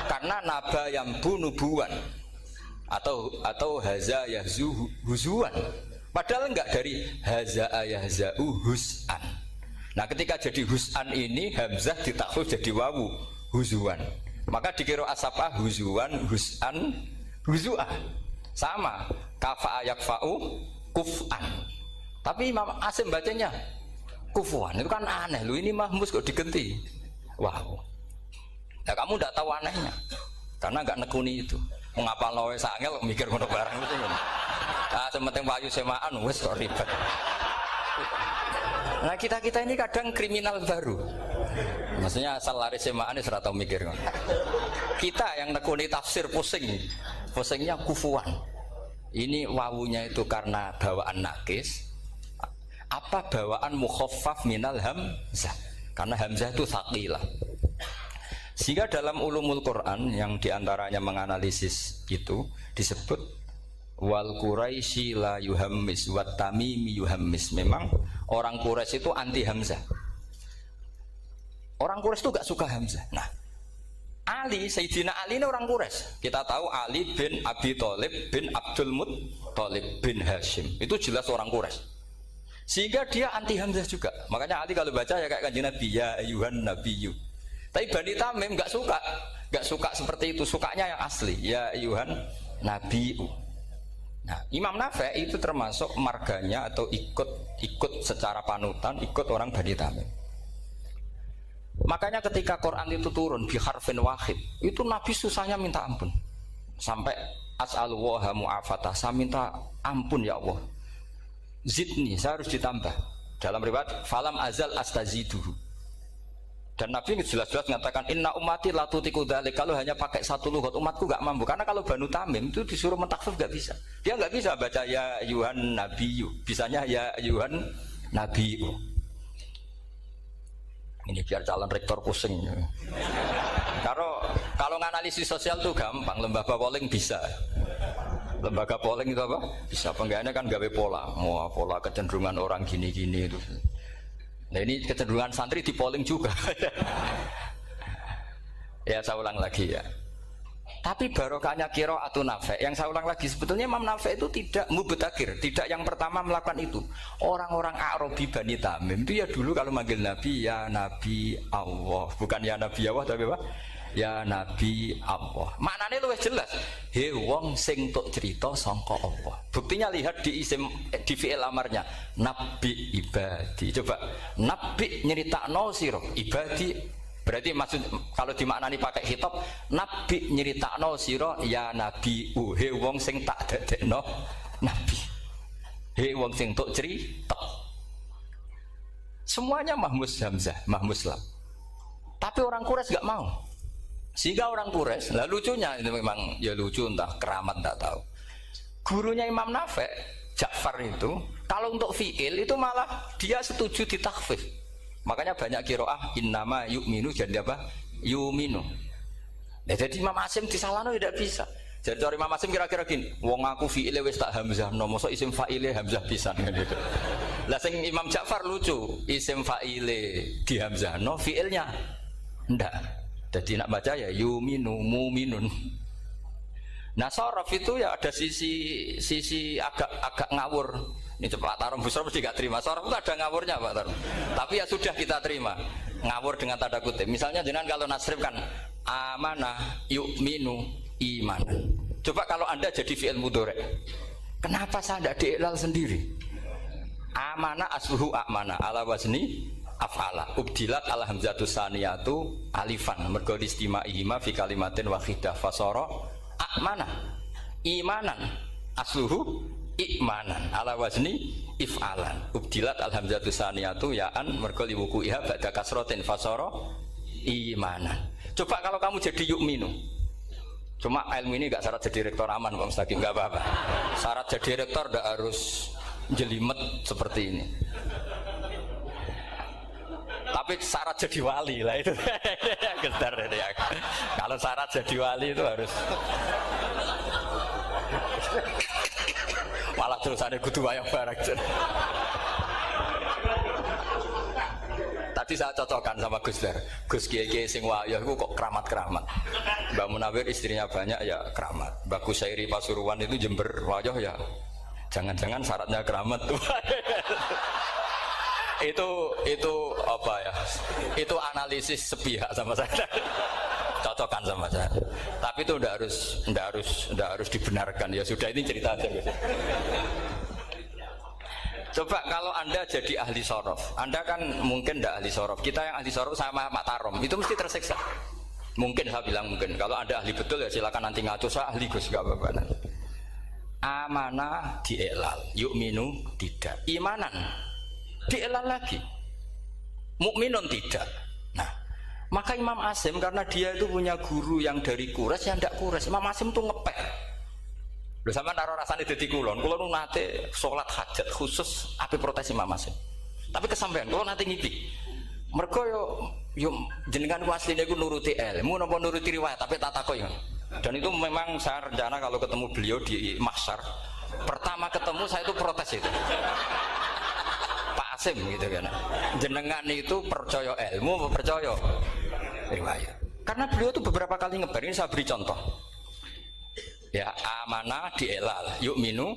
Karena naba yang bunubuan atau haza yahzu huzuan. Padahal enggak dari haza yahzau hus'an. Nah, ketika jadi hus'an ini hamzah ditakhfif jadi wawu huzuan. Maka dikira asapa huzuan hus'an huzu'ah. Sama kafa yakfa'u kuf'an. Tapi Imam Asim bacanya kufuan. Itu kan aneh lu, ini mahmus kok digenti. Wow. Nah, kamu tidak tahu anehnya karena nggak nekuni itu. Mengapa lo sangel mikir ngono barang itu kan? Ah, sementing payu semaan wes kok ribet. Nah, kita ini kadang kriminal baru. Maksudnya asal lari semaan ini serata mikir kan. Kita yang nekuni tafsir pusingnya kufuan. Ini wawunya itu karena bawaan nakis. Apa bawaan mukhaffaf minal hamzah? Karena hamzah itu tsaqilah. Sehingga dalam ulumul Quran yang diantaranya menganalisis itu disebut wal Quraisy la yuhammis wat tamimi yuhammis. Memang orang Quraisy itu anti hamzah. Orang Quraisy itu gak suka hamzah. Nah, Ali, Sayyidina Ali ini orang Quraisy. Kita tahu Ali bin Abi Thalib bin Abdul Muttalib bin Hashim. Itu jelas orang Quraisy. Sehingga dia anti hamzah juga. Makanya Ali kalau baca ya kayak Kanjeng Nabi, ya ayuhan nabiyyu. Tapi Bani Tamim nggak suka seperti itu. Sukanya yang asli, ya ayuhan nabiyyu. Nah, Imam Nafi' itu termasuk marganya atau ikut secara panutan, ikut orang Bani Tamim. Makanya ketika Quran itu turun bi harfin wahid, itu Nabi susahnya minta ampun. Sampai as'alullaha mu'afatah, saya minta ampun ya Allah. Zidni, saya harus ditambah. Dalam riwayat falam azal astaziduhu. Dan Nabi jelas-jelas mengatakan inna ummati la tutiku dzalik. Kalau hanya pakai satu lughat umatku enggak mampu. Karena kalau Banu Tamim itu disuruh mentakhfif enggak bisa. Dia enggak bisa baca ya ayuhan nabiyyu. Bisanya ya ayuhan nabiyyu. Ini biar calon rektor pusing. Kalau nganalisis sosial tuh gampang, lembaga polling bisa. Lembaga polling itu apa? Bisa penggawaannya kan gawe pola. Pola kecenderungan orang gini-gini itu. Nah, ini kecenderungan santri di polling juga. Ya, saya ulang lagi ya. Tapi barokahnya qiraatun Nafi'. Yang saya ulang lagi, sebetulnya Imam Nafi' itu tidak mubtagir, tidak yang pertama melakukan itu. Orang-orang Arabi Bani Tamim itu ya dulu kalau manggil Nabi ya Nabi Allah, bukan ya Nabi Allah tapi apa? Ya Nabi Allah. Maknanya luwih jelas. He wong sing tok cerita sangka Allah. Buktinya lihat di isim di fi'il amarnya. Nabi ibadi. Coba nabi nyeritakno sira ibadi. Berarti maksud kalau dimaknani pakai khitab, nabi nyeritakno sira ya Nabi. He wong sing tak dadekno nabi. He wong sing tok cerita. Semuanya mahmus hamzah, mahmus lam. Tapi orang Quraisy enggak mau. Sehingga orang Quraisy, lah lucunya itu memang ya lucu entah keramat tak tahu. Gurunya Imam Nafi' Ja'far itu kalau untuk fi'il itu malah dia setuju ditakhfif. Makanya banyak qiraah innama yu'minu jadi apa? Yu'minu. Nah, jadi Imam Asim disalahno tidak bisa. Jadi Imam Asim kira-kira gini, wong aku fi'ile wis tak hamzah, no mosok isim fa'ile hamzah pisan gitu. Lah sing Imam Ja'far lucu, isim fa'ile di hamzah, no fi'ilnya ndak. Jadi nak baca ya yuminu muminun. Nah sorof itu ya ada sisi agak ngawur. Ini Pak Tarom Busro mesti gak terima. Sorof itu ada ngawurnya Pak Tarom. Tapi ya sudah kita terima. Ngawur dengan tanda kutip. Misalnya jenengan kalau nasrif kan amanah yu'minu imanan. Coba kalau Anda jadi fi'il mudhari'. Kenapa saya tidak diiklal sendiri? Amanah asluhu amana ala wazni af'ala ubdilat al hamzatu saniyatu alifan mergo istimaihima fi kalimatin wahidah fasara amana imanan asluhu imanan ala wazni if'alan ubdilat al hamzatu saniyatu ya'an mergo liwuku'iha ba'da kasratin fasara imanan. Coba kalau kamu jadi yu'minu. Cuma ilmu ini enggak syarat jadi rektor aman Pak Mustaqim, enggak apa-apa. Syarat jadi rektor enggak harus jelimet seperti ini. Tapi syarat jadi wali lah itu. Gedar ya. Kalau syarat jadi wali itu harus malah terusannya kudu wayang barang. Tadi saya cocokkan sama Gus Dar. Gus Kiai sing wayah itu kok keramat-keramat. Mbak Munawir istrinya banyak ya keramat. Mbak Kusairi Pasuruan itu Jember wayah ya. Jangan-jangan syaratnya keramat tuh. itu apa ya? Itu analisis sepihak sama saya. Cocokkan sama saya. Tapi itu ndak harus dibenarkan. Ya sudah, ini cerita aja Gus. Coba kalau Anda jadi ahli sorof, Anda kan mungkin tidak ahli sorof. Kita yang ahli sorof sama Mak Tarom itu mesti tersiksa. Mungkin saya bilang mungkin. Kalau Anda ahli betul ya silakan nanti ngaco, saya ahli Gus, gak apa-apa. Amanah dielal, yu'minu tidak. Imanan dielal lagi, mukminun tidak. Nah, maka Imam Asim karena dia itu punya guru yang dari Quraisy yang tidak Quraisy. Imam Asim tuh ngepek. Lho sampean taruh rasane dadi kulon nate salat hajat khusus ape protes Imam Asim. Tapi kesampean kulon nate ngipi. Mergo yo jenengan ku asline ku nuruti ilmu napa nuruti riwayat tapi tak takoki. Dan itu memang saya rencana kalau ketemu beliau di mahsyar, pertama ketemu saya itu protes itu. Pak Asim gitu kan. Jenengan itu percaya ilmu apa percaya riwayat? Karena beliau itu beberapa kali ngebar, ini saya beri contoh. Ya, amanah dielal, yu'minu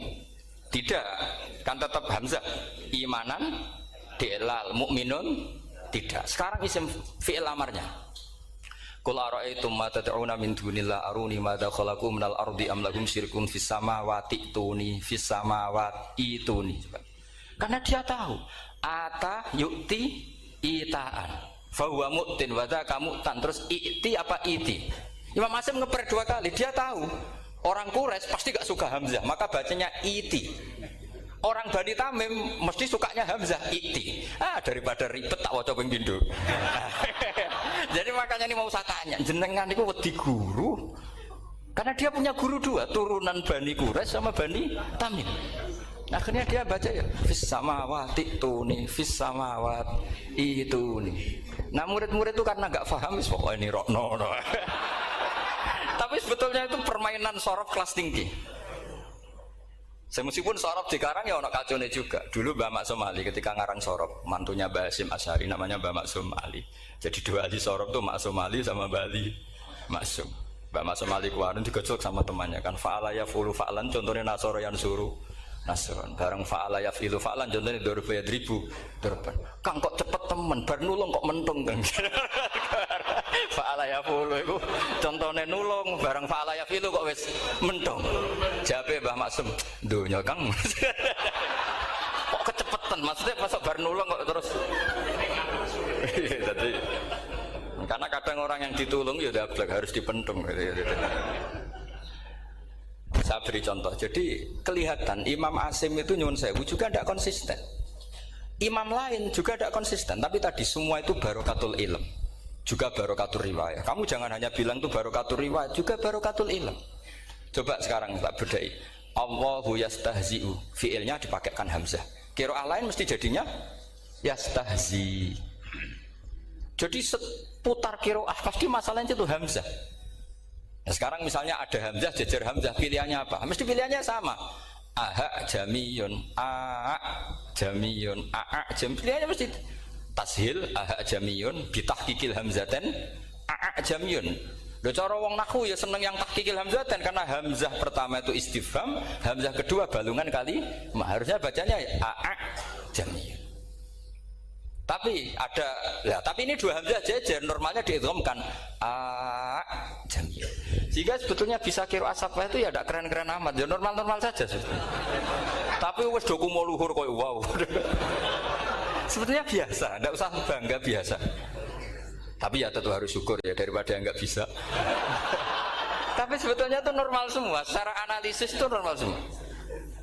tidak, kan tetap hamzah. Imanan dielal, mukminun tidak. Sekarang isim fi'il amarnya. Qul ara'aytum ma tad'una min dunillah aruni madza khalaqu minal ardi am lahum syirkun fis samawati tuni fis samawati tuni. Karena dia tahu ata yu'ti itaan fa huwa mu'tin wa dzaka mu'tan, terus i'ti apa iti. Imam Asim ngeper dua kali, dia tahu orang Quraisy pasti gak suka hamzah, maka bacanya iti. Orang Bani Tamim mesti sukanya hamzah iti. Daripada ribet tak waca ping pindho. Jadi makanya ini mau saya tanya, jenengan niku wedi guru? Karena dia punya guru dua, turunan Bani Quraisy sama Bani Tamim. Akhirnya dia baca ya fis samawati tuni fis samawat ituni. Nah murid-murid itu karena gak paham wis pokoknya ini rokno. Tapi sebetulnya itu permainan sorof kelas tinggi. Meskipun sorof dikarang ya ono kacone juga. Dulu Mbak Maksum Ali ketika ngarang sorof, mantunya Mbak Hasim Asy'ari namanya Mbak Maksum Ali. Jadi dua ahli sorof tuh Maksum Ali sama Mbak Ali Maksum. Mbak Maksum Ali kemarin digojlok sama temannya kan. Fa'ala yafulu fa'lan, contohnya Nasoro yang suruh Nasron. Bareng fa'ala yafilu fa'lan, contohnya dorba yadribu dorban. Kang kok cepet temen, bar nulung kok mentung kan. Fa'ala yafulu itu contohnya nulung, bareng fa'ala yafilu kok wis mentung. Jawabe Mbah Maksum, donya Kang. Kok kecepetan, maksudnya masuk bar nulung kok terus. Jadi karena kadang orang yang ditulung ya dablek harus dipentung gitu. Saya beri contoh, jadi kelihatan Imam Asim itu nyuwun sewu juga tidak konsisten. Imam lain juga tidak konsisten, tapi tadi semua itu barokatul ilm, juga barokatul riwayat. Kamu jangan hanya bilang itu barokatul riwayat, juga barokatul ilm. Coba sekarang tak bedai. Allahu yastahzi'u, fiilnya dipakaikan hamzah. Qiraah lain mesti jadinya yastahzi. Jadi seputar qiraah pasti masalahnya itu hamzah. Nah, sekarang misalnya ada hamzah jejer hamzah, pilihannya apa? Mesti pilihannya sama. Aha jamiyun, a jamiyun, a jam. Pilihannya mesti tashil aha jamiyun, bitahqiqil hamzaten a jamiyun. Lho cara wong nahwu ya seneng yang tahqiqil hamzaten karena hamzah pertama itu istifham, hamzah kedua balungan kali, harusnya bacanya a jamiyun. Tapi ada, ya, tapi ini dua hamzah jejer, normalnya diidghamkan a jamiyun. Sehingga sebetulnya bisa kira asapah itu ya tidak keren-keren amat, ya normal-normal saja sebetulnya. Tapi wes doku mau luhur kok wow. Sebetulnya biasa, tidak usah bangga, biasa. Tapi ya tentu harus syukur ya daripada yang nggak bisa. Tapi sebetulnya itu normal semua, secara analisis itu normal semua.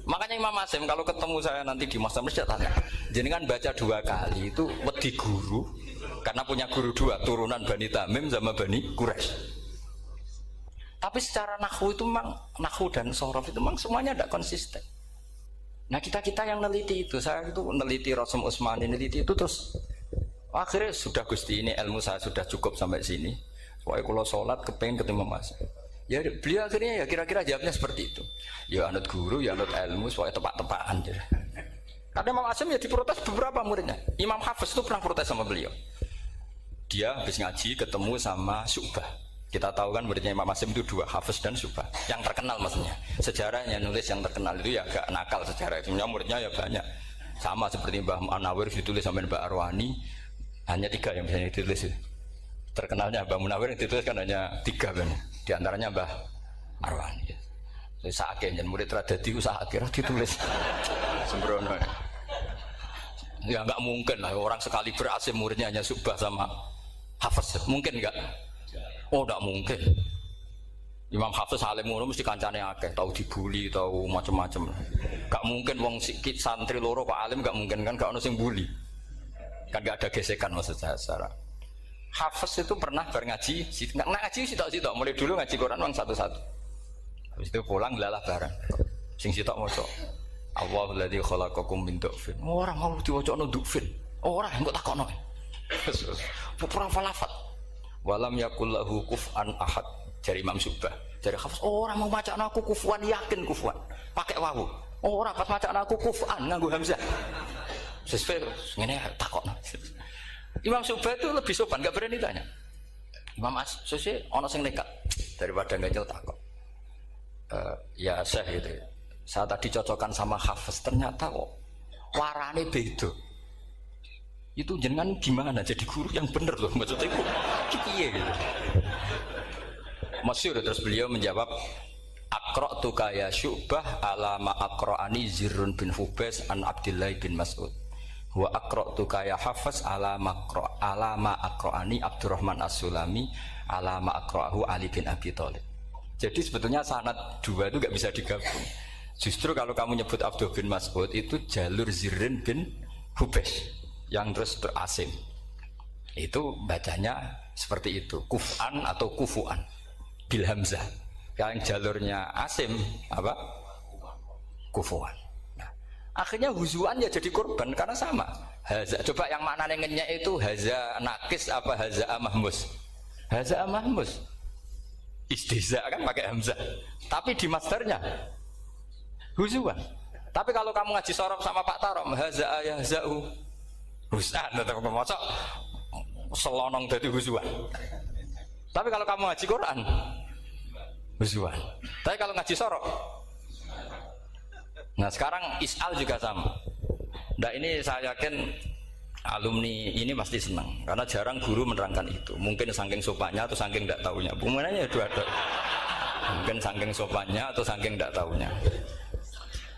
Makanya Imam Asim kalau ketemu saya nanti di masa mesti tanya, jenengan baca dua kali itu wedi guru, karena punya guru dua, turunan Bani Tamim sama Bani Quraisy. Tapi secara nahwu itu memang, nahwu dan sorof itu memang semuanya tidak konsisten. Nah kita yang neliti itu, saya itu neliti Rasul Utsmani, neliti itu terus akhirnya sudah Gusti ini ilmu saya sudah cukup sampai sini. Pokoknya kalau sholat kepengen ketemu Mas. Ya beliau akhirnya ya kira-kira jawabnya seperti itu. Ya anut guru, ya anut ilmu, pokoknya tepak-tepakan. Karena Imam Asim ya diprotes beberapa muridnya. Imam Hafiz itu pernah protes sama beliau. dia habis ngaji ketemu sama Syu'bah. Kita tahu kan muridnya Imam Asim itu dua, Hafiz dan Syu'bah. Yang terkenal maksudnya. Sejarahnya nulis yang terkenal itu ya agak nakal sejarah. Sebenarnya muridnya ya banyak. Sama seperti Mbah Munawir ditulis sama Mbah Arwani. Hanya 3 yang bisa ditulis. Terkenalnya Mbah Munawir yang ditulis kan hanya 3 kan. Di antaranya Mbah Arwani. Sakit dan murid radadi sakit ditulis. Sembrono. Ya nggak mungkin lah orang sekali berasim muridnya hanya Syu'bah sama Hafiz. Mungkin nggak? Oh nggak mungkin. Imam Hafiz alim ngono mesti kancane akeh, tahu dibully, tahu macam-macam. Nggak mungkin wong sikit santri loro kok alim, nggak mungkin kan, nggak ono sing bully. Kan nggak ada gesekan maksud saya secara. Hafiz itu pernah ngaji, nggak ngaji sitok-sitok, mulai dulu ngaji Quran wong satu-satu. Habis itu pulang lalah bareng. Sing sitok maca Allahul ladzi khalaqakum min du'fin. Ora mau diwacana du'fin. Ora engko takokno. Pura falafat. Walam yakul lahu kuf'an ahad. Dari Imam Syu'bah. Dari Hafiz, ora mau macakno aku kufuan, yakin kufuan. Pakai wawu. Ora pas macakno aku kuf'an nganggo hamzah. Sesuai ngene takokno. Imam Syu'bah itu lebih sopan, enggak berani tanya. Imam As-Susi ana sing nekat daripada ngajel takok. Ya Syekh gitu. Saya tadi cocokkan sama Hafiz, ternyata kok warane beda. Itu jenengan gimana jadi guru yang bener loh, maksudnya itu piye gitu. Masyhur terus beliau menjawab, Aqra'tu ya Syu'bah ala ma aqra'ani Zirrun bin Hubais an Abdillah bin Mas'ud. Wa aqra'tu ya Hafiz ala ma aqra'ani Abdurrahman As-Sulami ala ma aqra'ahu Ali bin Abi Thalib. Jadi sebetulnya sanad dua itu gak bisa digabung. Justru kalau kamu nyebut Abdul bin Mas'ud itu jalur Zirrin bin Hubais yang terus berasim. Itu bacanya seperti itu, kuf'an atau kufu'an bil hamzah. Yang jalurnya Asim apa? Kufu'an. Nah, akhirnya huzuan ya jadi korban karena sama. Haza, coba yang maknanya ngenyek itu haza nakis apa haza mahmus? Haza mahmus. Istihza kan pakai hamzah. Tapi di masdarnya huzuan. Tapi kalau kamu ngaji sorof sama Pak Tarom, haza ayahza'u husan atau pemocok selonong dari huzuan. Tapi kalau kamu ngaji Quran huzuan. Tapi kalau ngaji sorof, nah sekarang is'al juga sama. Nah ini saya yakin alumni ini pasti senang karena jarang guru menerangkan itu. Mungkin saking sopannya atau saking tidak tahunya. Bagaimana dua-dua. Mungkin saking sopannya atau saking tidak tahunya.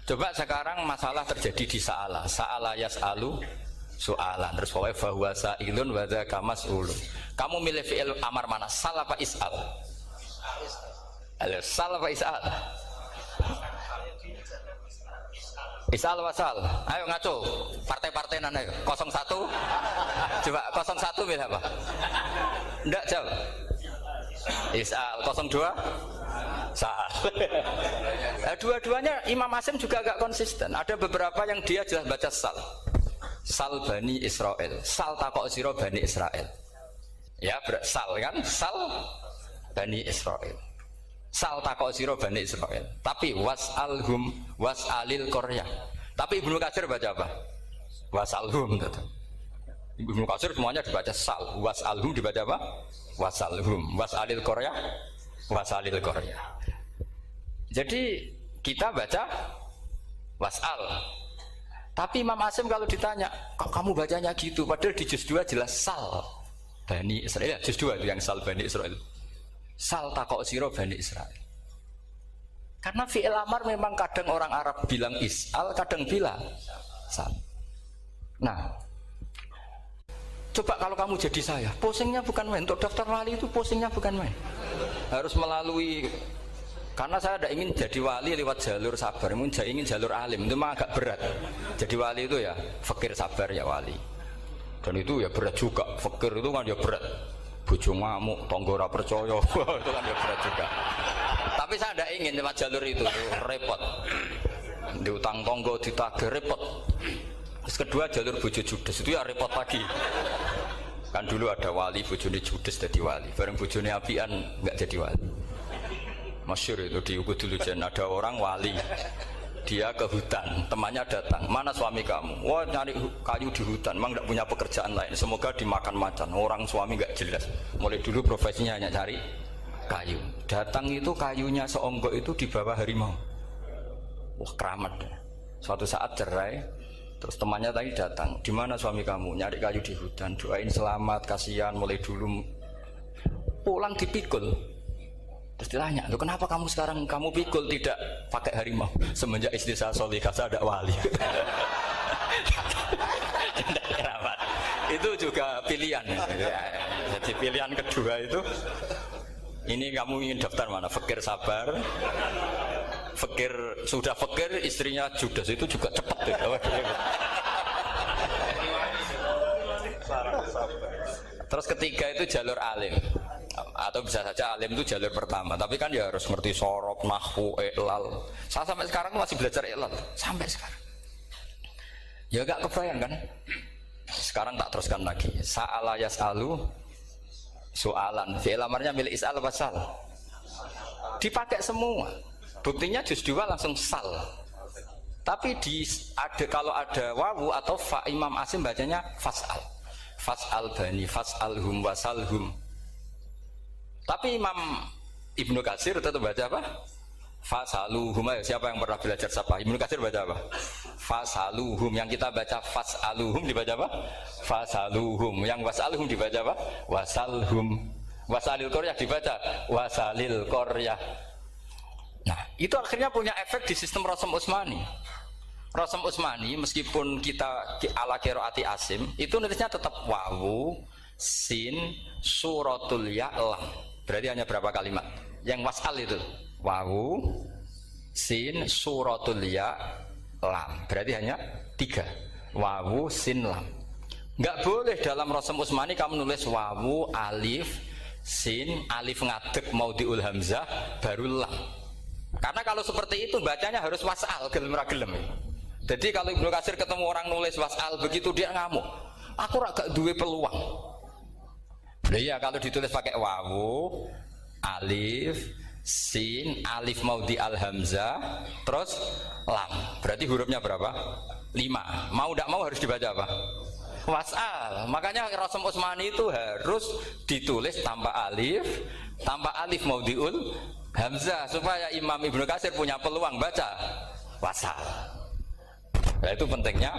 Coba sekarang masalah terjadi di Sa'ala yas'alu soalan terus pokoknya bahwa sa'ilun wa dzaka mas'ulun. Kamu milih fi'il amar mana? Sal apa is'al? Sal apa is'al? Is'al wa sal. Ayo ngaco. Partai-partai nana 01. Coba 01 milih apa? Enggak jawab. Is'al 02 sal. Dua-duanya Imam Asim juga agak konsisten. Ada beberapa yang dia jelas baca sal. Sal Bani Israel, sal takok siro Bani Israel. Ya, sal kan? Sal Bani Israel. Sal takok siro Bani Israel. Tapi was'alhum was'alil Korea. Tapi Ibnu Katsir baca apa? Was'alhum. Ibnu Katsir semuanya dibaca sal. Was'alhum dibaca apa? Was'alhum. Was'alil Korea. Was'alil Korea. Jadi kita baca was'al. Tapi Imam Asim kalau ditanya, kok kamu bacanya gitu? Padahal di juz 2 jelas sal Bani Israel. Juz 2 itu yang sal Bani Israel. Sal takok siro Bani Israel. Karena fi'il amar memang kadang orang Arab bilang is'al, kadang bilang sal. Nah, coba kalau kamu jadi saya, pusingnya bukan main. Untuk daftar wali itu pusingnya bukan main. Harus melalui. Karena saya tidak ingin jadi wali lewat jalur sabar, ingin jalur alim, itu mah agak berat. Jadi wali itu ya fakir sabar ya wali. Dan itu ya berat juga, fakir itu kan ya berat. Bojo ngamuk, tonggo ora percaya, itu kan ya berat juga. Tapi saya tidak ingin lewat jalur itu repot. Diutang tonggo, ditagih repot. Terus kedua jalur bojo judes itu ya repot lagi. Kan dulu ada wali bojone judes jadi wali, bareng bojone apian nggak jadi wali. Masyhur itu di Ubudul Jan ada orang wali dia ke hutan, temannya datang, mana suami kamu? Wah nyari kayu di hutan, emang tidak punya pekerjaan lain, semoga dimakan macan. Orang suami nggak jelas, mulai dulu profesinya hanya cari kayu. Datang itu kayunya seonggok itu di bawah harimau. Wah keramat deh. Suatu saat cerai, terus temannya tadi datang, di mana suami kamu? Nyari kayu di hutan, doain selamat, kasihan, mulai dulu. Pulang dipikul. Terus ditanya, loh kenapa kamu sekarang kamu pikul tidak pakai harimau? Semenjak istri saya solihah, saya ada wali. Keramat. Itu juga pilihan. Jadi pilihan kedua itu, ini kamu ingin daftar mana? Fakir sabar, fakir sudah fakir, istrinya judes, itu juga cepat. Terus ketiga itu jalur alim. Atau bisa saja alim itu jalur pertama, tapi kan ya harus ngerti sorok, nahwu, i'lal. Saya sampai sekarang masih belajar i'lal sampai sekarang. Ya gak kebayang kan? Sekarang tak teruskan lagi. Sa'ala yas'alu soalan. Fi'il amarnya milik is'al wasal. Dipakai semua. Buktinya juz 2 langsung sal. Tapi kalau ada wawu atau fa, Imam Asim bacanya fas'al. Fas'al bani, fas'alhum wasalhum. Tapi Imam Ibnu Katsir tetap baca apa? Fasaluhum. Siapa yang pernah belajar siapa? Ibnu Katsir baca apa? Fasaluhum. Yang kita baca fasaluhum dibaca apa? Fasaluhum. Yang wasaluhum dibaca apa? Wasalhum. Wasalil Qaryah dibaca wasalil Qaryah. Nah, itu akhirnya punya efek di sistem Rasam Utsmani. Rasam Utsmani meskipun kita ala qiraati Asim, itu nulisnya tetap wawu, sin, suratul ya, lam. Berarti hanya berapa kalimat? Yang wasal itu wawu, sin, suratul ya, lam. Berarti hanya 3. Wawu, sin, lam. Nggak boleh dalam Rasam Utsmani kamu nulis wawu, alif, sin, alif ngadeg maudhi'ul hamzah baru lam. Karena kalau seperti itu bacanya harus wasal, gelem ra gelem. Jadi kalau Ibnu Katsir ketemu orang nulis wasal begitu dia ngamuk. Aku gak duwe peluang. Iya kalau ditulis pakai wawu, alif, sin, alif maudhi al hamzah, terus lam. Berarti hurufnya berapa? 5. Mau tidak mau harus dibaca apa? Wasal. Makanya Rasam Utsmani itu harus ditulis tanpa alif maudhiul hamzah supaya Imam Ibnu Katsir punya peluang baca wasal. Nah itu pentingnya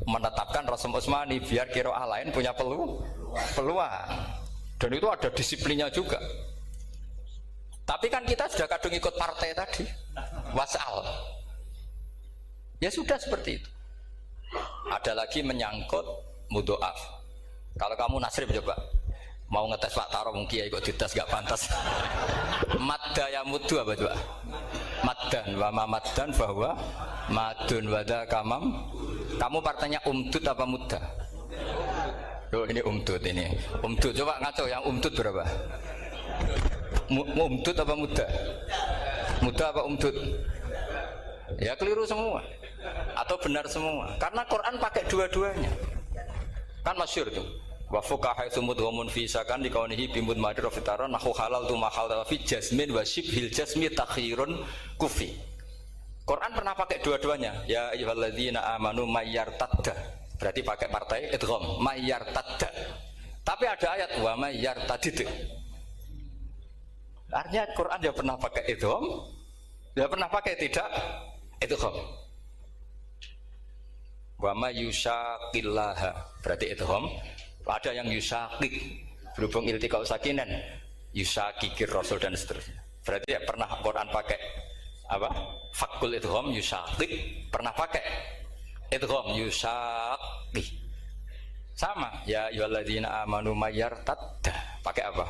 menetapkan Rasam Utsmani biar qiraah lain punya peluang. Dan itu ada disiplinnya juga. Tapi kan kita sudah kadung ikut partai tadi, wasal. Ya sudah seperti itu. Ada lagi menyangkut mudhoaf. Kalau kamu nasrib coba, mau ngetes Pak Taro mungkin ya ikut dites gak pantas. Madda ya mudhu apa coba? Maddan wa ma maddan bahwa madun wada kamam. Kamu partainya umdud apa mudda? Oh ini umdud ini. Umdud coba ngaco yang umdud berapa? Umdud apa muda? Muda apa umdud? Ya keliru semua. Atau benar semua. Karena Quran pakai dua-duanya. Kan masyhur tuh. Wa fuqaha sumudhumun fi sakan dikaunihi bimud madir fitaron nahu halal tu mahal fi jasmin wa shibhil jasmi takhirun kufi. Quran pernah pakai dua-duanya. Ya ayyuhalladzina amanu mayyartadda. Berarti pakai partai idgham mayyartadda. Tapi ada ayat wa mayyartadid. Artinya Quran dia pernah pakai idgham, dia pernah pakai tidak idgham. Wa mayyushaqillaha berarti idgham. Ada yang yusaqik berhubung iltiqau sakinan, yusaqikir rasul dan seterusnya. Berarti ya pernah Quran pakai apa? Fakul idgham yusaqik, pernah pakai idgham yusaqi. Sama ya ayyuhalladzina amanu mayyartadda pakai apa?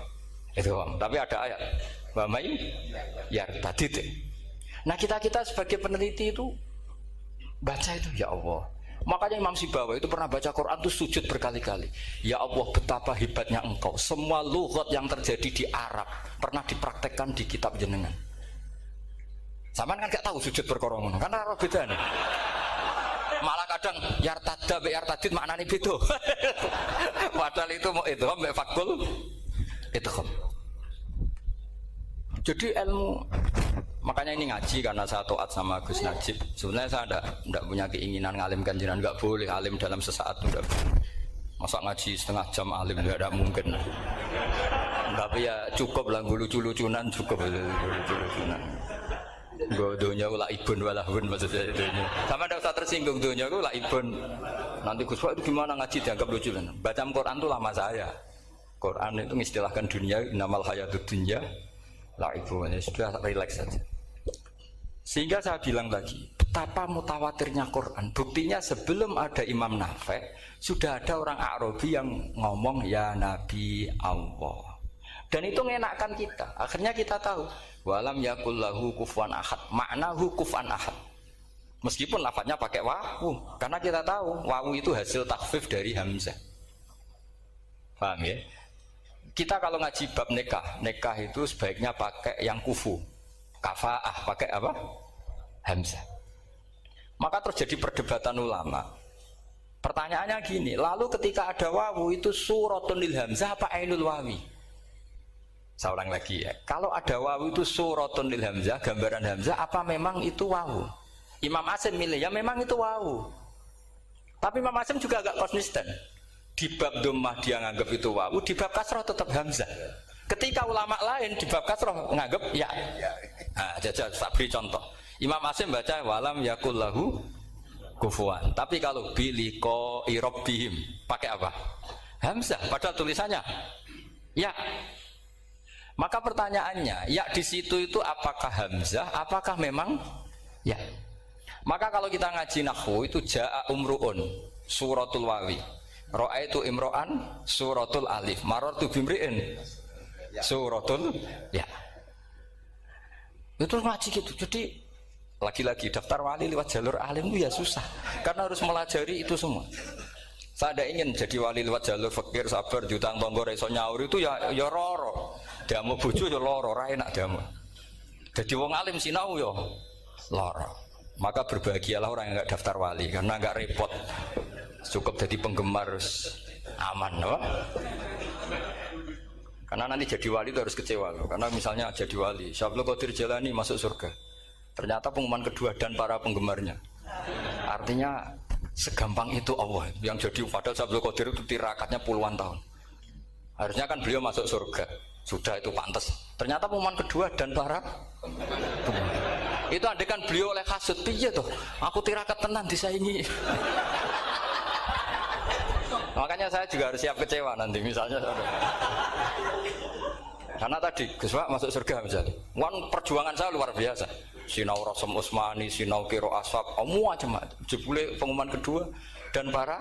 Idgham. Tapi ada ayat wa may yartadid. Nah, kita sebagai peneliti itu baca itu ya Allah. Makanya Imam Sibawa itu pernah baca Quran itu sujud berkali-kali. Ya Allah, betapa hebatnya Engkau. Semua lughat yang terjadi di Arab pernah dipraktekkan di kitab jenengan. Sampean kan gak tahu sujud berkorongan karena Arab beda nih. Malah kadang yartada be yartadid maknane beda. Padahal itu mau idgham be fakul idgham. Jadi ilmu Makanya ini ngaji karena saya taat sama Gus Najib. Sebenarnya saya tidak punya keinginan ngalimkan jenengan, nggak boleh alim dalam sesaat itu tidak boleh. Masa ngaji setengah jam alim nggak mungkin. Tapi ya cukup lah lucu-lucunan cukup lucu-lucunan. Godonya ulah ibun walahun maksudnya itu. Sama ada usah tersinggung dunia ulah ibun. Nanti Gus itu gimana ngaji dianggap lucu kan? Baca Quran itu lama saya. Quran itu mengistilahkan dunia inamal hayatud dunya la ibun. Sudah relax saja. Sehingga saya bilang lagi, betapa mutawatirnya Quran. Buktinya sebelum ada Imam Nafi' sudah ada orang Arabi yang ngomong ya Nabi Allah. Dan itu mengenakkan kita. Akhirnya kita tahu walam yakul lahu kufuwan ahad. Maknahu kufuwan ahad. Meskipun lafadznya pakai wawu, karena kita tahu wawu itu hasil takhfif dari hamzah. Paham ya? Kita kalau ngaji bab nikah itu sebaiknya pakai yang kufu. Kafaah pakai apa? Hamzah. Maka terjadi perdebatan ulama. Pertanyaannya gini, lalu ketika ada wawu itu suratun lil hamzah apa ainul wawi? Saya ulang lagi ya. Kalau ada wawu itu suratun lil hamzah, gambaran hamzah, apa memang itu wawu? Imam Asim milih ya memang itu wawu. Tapi Imam Asim juga agak konsisten. Di bab dhammah dia nganggap itu wawu, di bab kasrah tetap hamzah. Ketika ulama lain di bab kasrah nganggap ya. Nah, jajal tak beri contoh. Imam Asim baca walam yakul lahu kufuwan. Tapi kalau biliko irobbihim pakai apa? Hamzah. Padahal tulisannya ya. Maka pertanyaannya, ya di situ itu apakah hamzah? Apakah memang ya? Maka kalau kita ngaji nahwu itu jaa umruun suratul wawi, ra'aitu imro'an suratul alif, marartu bimri'in suratul ya. Itu ngaji gitu. Jadi lagi-lagi daftar wali lewat jalur alim itu ya susah, karena harus melajari itu semua. Saya ada ingin jadi wali lewat jalur fakir sabar diutang tonggo iso nyaur itu ya roro. Damu bojo ya loro, ora enak damu. Jadi wong alim sinau ya loro. Maka berbahagialah orang yang enggak daftar wali karena enggak repot. Cukup jadi penggemar aman, no? Karena nanti jadi wali itu harus kecewa loh. Karena misalnya jadi wali, Syabul Qadir Jalani masuk surga. Ternyata pengumuman kedua dan para penggemarnya. Artinya segampang itu Allah yang jadi padahal Syabul Qadir itu tirakatnya puluhan tahun. Harusnya kan beliau masuk surga. Sudah itu pantas. Ternyata pengumuman kedua dan para itu andekan beliau oleh kasut piye tuh. Aku tirakat tenan disaingi. Makanya saya juga harus siap kecewa nanti misalnya. Karena tadi Gus Pak masuk surga misalnya. Perjuangan saya luar biasa. Sinau Rasul Utsmani, sinau Qiro Ashab, semua macam-macam. Jebule pengumuman kedua dan para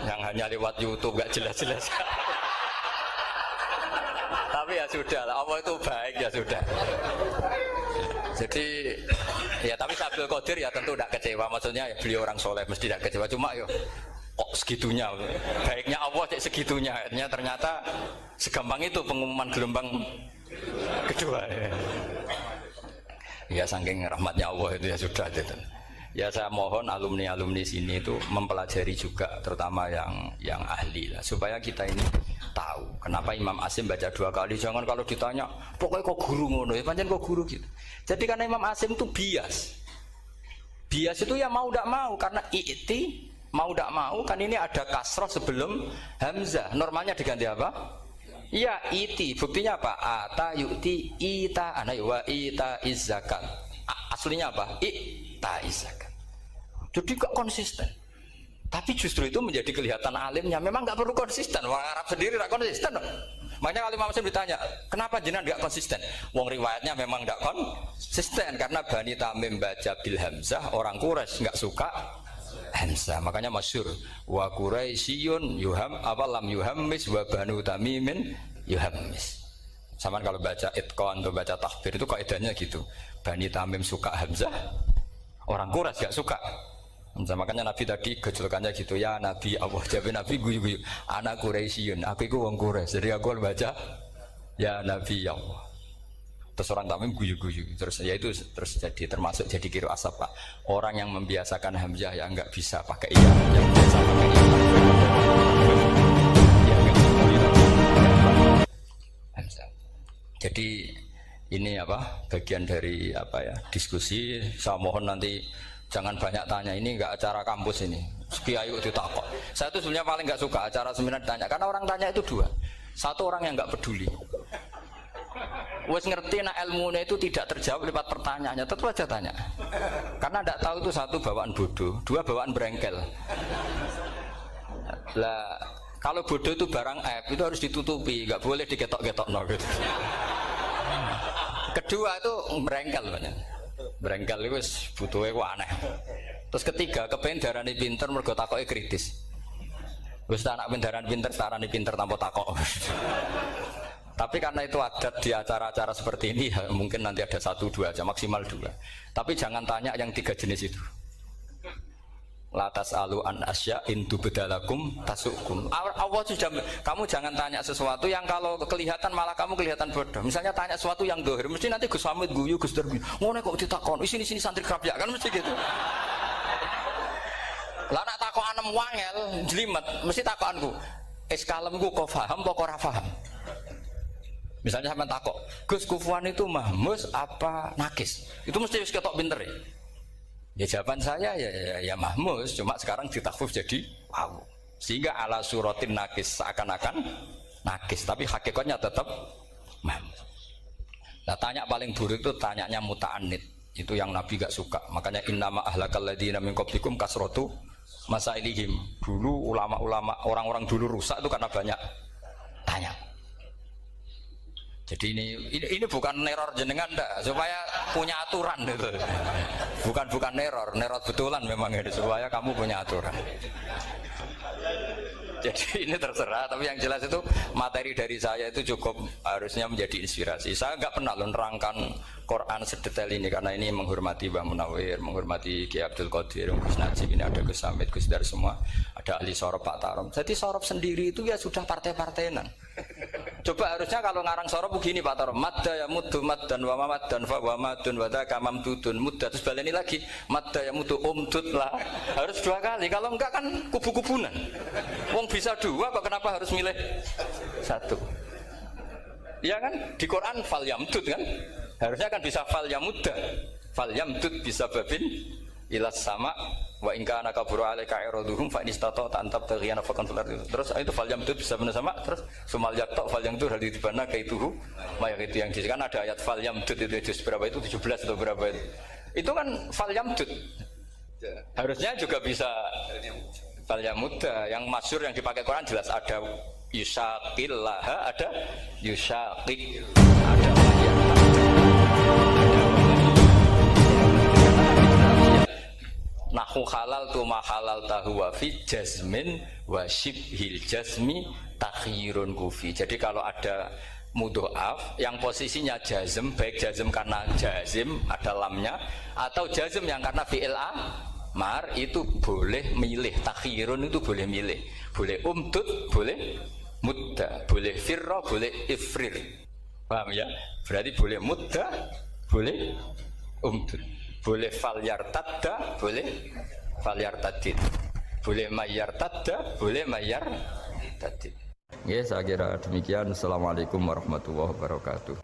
yang hanya lewat YouTube gak jelas-jelas. Tapi ya sudah lah, Allah itu baik ya sudah. Jadi ya tapi Syabul Qadir ya tentu tidak kecewa, maksudnya ya, beliau orang soleh mesti tidak kecewa, cuma yo kok segitunya baiknya Allah cek segitunya, ternyata segampang itu pengumuman gelombang kedua ya saking rahmatnya Allah itu ya sudah gitu. Ya saya mohon alumni sini itu mempelajari juga terutama yang ahli lah, supaya kita ini tahu kenapa Imam Asim baca 2 kali. Jangan kalau ditanya pokoknya kok guru ngono ya pancen kok guru gitu. Jadi karena Imam Asim itu bias itu ya mau tidak mau, karena i'ti mau tidak mau kan ini ada kasroh sebelum hamzah, normalnya diganti apa? Ya iti, buktinya apa? Ata yu'ti ita ana wa ita izzakat. Aslinya apa? Ita izzakat. Jadi kok konsisten. Tapi justru itu menjadi kelihatan alimnya. Memang nggak perlu konsisten. Orang Arab sendiri nggak konsisten. Makanya kalau Imam Asim ditanya, kenapa jenengan nggak konsisten? Wong riwayatnya memang nggak konsisten karena Bani Tamim baca bil hamzah, orang Quraisy nggak suka hamzah. Makanya masyhur wa Quraisyun yuham apa lam yuhammis wa Banu Tamimin yuhammis. Sama kalau baca itqan atau baca takbir itu kaidahnya gitu. Bani Tamim suka hamzah, orang Quraisy nggak suka. Makanya Nabi tadi gejolkannya gitu ya Nabi Allah, jawab Nabi guyu-guyu anak Quraisyun, aku itu wong Quraisy, jadi aku baca ya Nabi ya Allah. Terus orang Tamim guyu-guyu, terus ya itu terus jadi termasuk jadi kiro asap Pak. Orang yang membiasakan hamzah ya nggak bisa pakai iya, yang biasa pakai iya. Ya nggak hamzah. Jadi ini apa bagian dari apa ya diskusi. Saya mohon nanti jangan banyak tanya, ini enggak acara kampus ini. Kiai kok ditakok. Saya itu sebenarnya paling enggak suka acara seminar ditanya karena orang tanya itu dua. Satu orang yang enggak peduli. Wes ngerti nak ilmunya itu tidak terjawab lewat pertanyaannya, tetap aja tanya. Karena enggak tahu itu satu bawaan bodoh, dua bawaan berengkel. Lah kalau bodoh itu barang aib itu harus ditutupi, enggak boleh diketok-ketok no gitu. Kedua itu berengkel banyak. Berengkel itu butuhnya aneh. Terus ketiga kepengen darani pinter mergo takoke kritis. Wis anak pindaran pinter darani pinter tanpa takok. Tapi karena itu adat di acara-acara seperti ini ya, mungkin nanti ada 1, 2 aja maksimal 2. Tapi jangan tanya yang 3 jenis itu. Latas alu an asya intu bedalakum tasukum. Allah sudah, kamu jangan tanya sesuatu yang kalau kelihatan malah kamu kelihatan bodoh. Misalnya tanya sesuatu yang dohir, mesti nanti Gus Hamid guyu Gus Darbi. Ngono kok ditakon, sini santri kerap ya kan mesti gitu. Lah nak takon anem wangel, jlimet, mesti takonku. Kalemku kok paham apa ora paham? Misalnya sampean takok, Gus Kufuwan itu mahmus apa nakis? Itu mesti wis ketok pinter ya. Ya jawaban saya ya mahmus, cuma sekarang ditakhfif jadi wow. Sehingga ala suratin nakis seakan-akan nakis, tapi hakikatnya tetap mahmus. Nah tanya paling buruk itu tanyanya muta'anid, itu yang Nabi gak suka. Makanya innama ahlakal ladzina min qablikum kasratu masailihim. Dulu ulama-ulama orang-orang dulu rusak itu karena banyak tanya. Jadi ini bukan neror jenengan ndak, supaya punya aturan gitu. Bukan neror betulan memang ini supaya kamu punya aturan. Jadi ini terserah, tapi yang jelas itu materi dari saya itu cukup harusnya menjadi inspirasi. Saya nggak pernah nerangkan Quran sedetail ini karena ini menghormati Mbah Munawir, menghormati Ki Abdul Qadir, Gus Najib, ini ada Gus Samit, Gus Dar semua, ada ahli sorop Pak Tarom. Jadi sorop sendiri itu ya sudah partai-partainan. Coba harusnya kalau ngarang sorop begini Pak Tarom, madda ya muddu maddan wa mamaddan fa wa madun wa dzaka mamdudun mudda, terus baleni lagi madda ya muddu umdud lah. Harus 2 kali, kalau enggak kan kubu-kubunan. Wong bisa 2 kok kenapa harus milih 1? Ya kan di Quran fal yamdud kan, harusnya kan bisa fal yamudda, fal yamdud bisa babin ilas sama wa in kana kabura alaika iraduhum fa inistata antab taghiyana faqan fil ardi. Terus itu fal yamdud bisa benar sama, terus sumal yaqta fal yamdud hal dibana kaituhu mayak itu yang kan ada ayat fal yamdud itu juz berapa itu 17 atau berapa itu. Itu kan fal yamdud. Harusnya juga bisa fal yamudda. Yang masyhur yang dipakai Quran jelas ada yusaqillaha, ada yusaqiq, ada nahu halal tu mahalal tahu wa fi jazmin wa shibhil jazmi takhirun kufi. Jadi kalau ada mudhoaf yang posisinya jazm, baik jazm karena jazim ada lamnya atau jazm yang karena fi'il amar, itu boleh milih. Takhirun itu boleh milih, boleh umdud, boleh mudda, boleh firra, boleh ifrir. Paham ya? Berarti boleh mudda, boleh umdud, boleh fal yartadda, boleh fal yartadid, boleh mayyar tadda, boleh mayyar tadid. Ya, saya kira demikian. Assalamualaikum warahmatullahi wabarakatuh.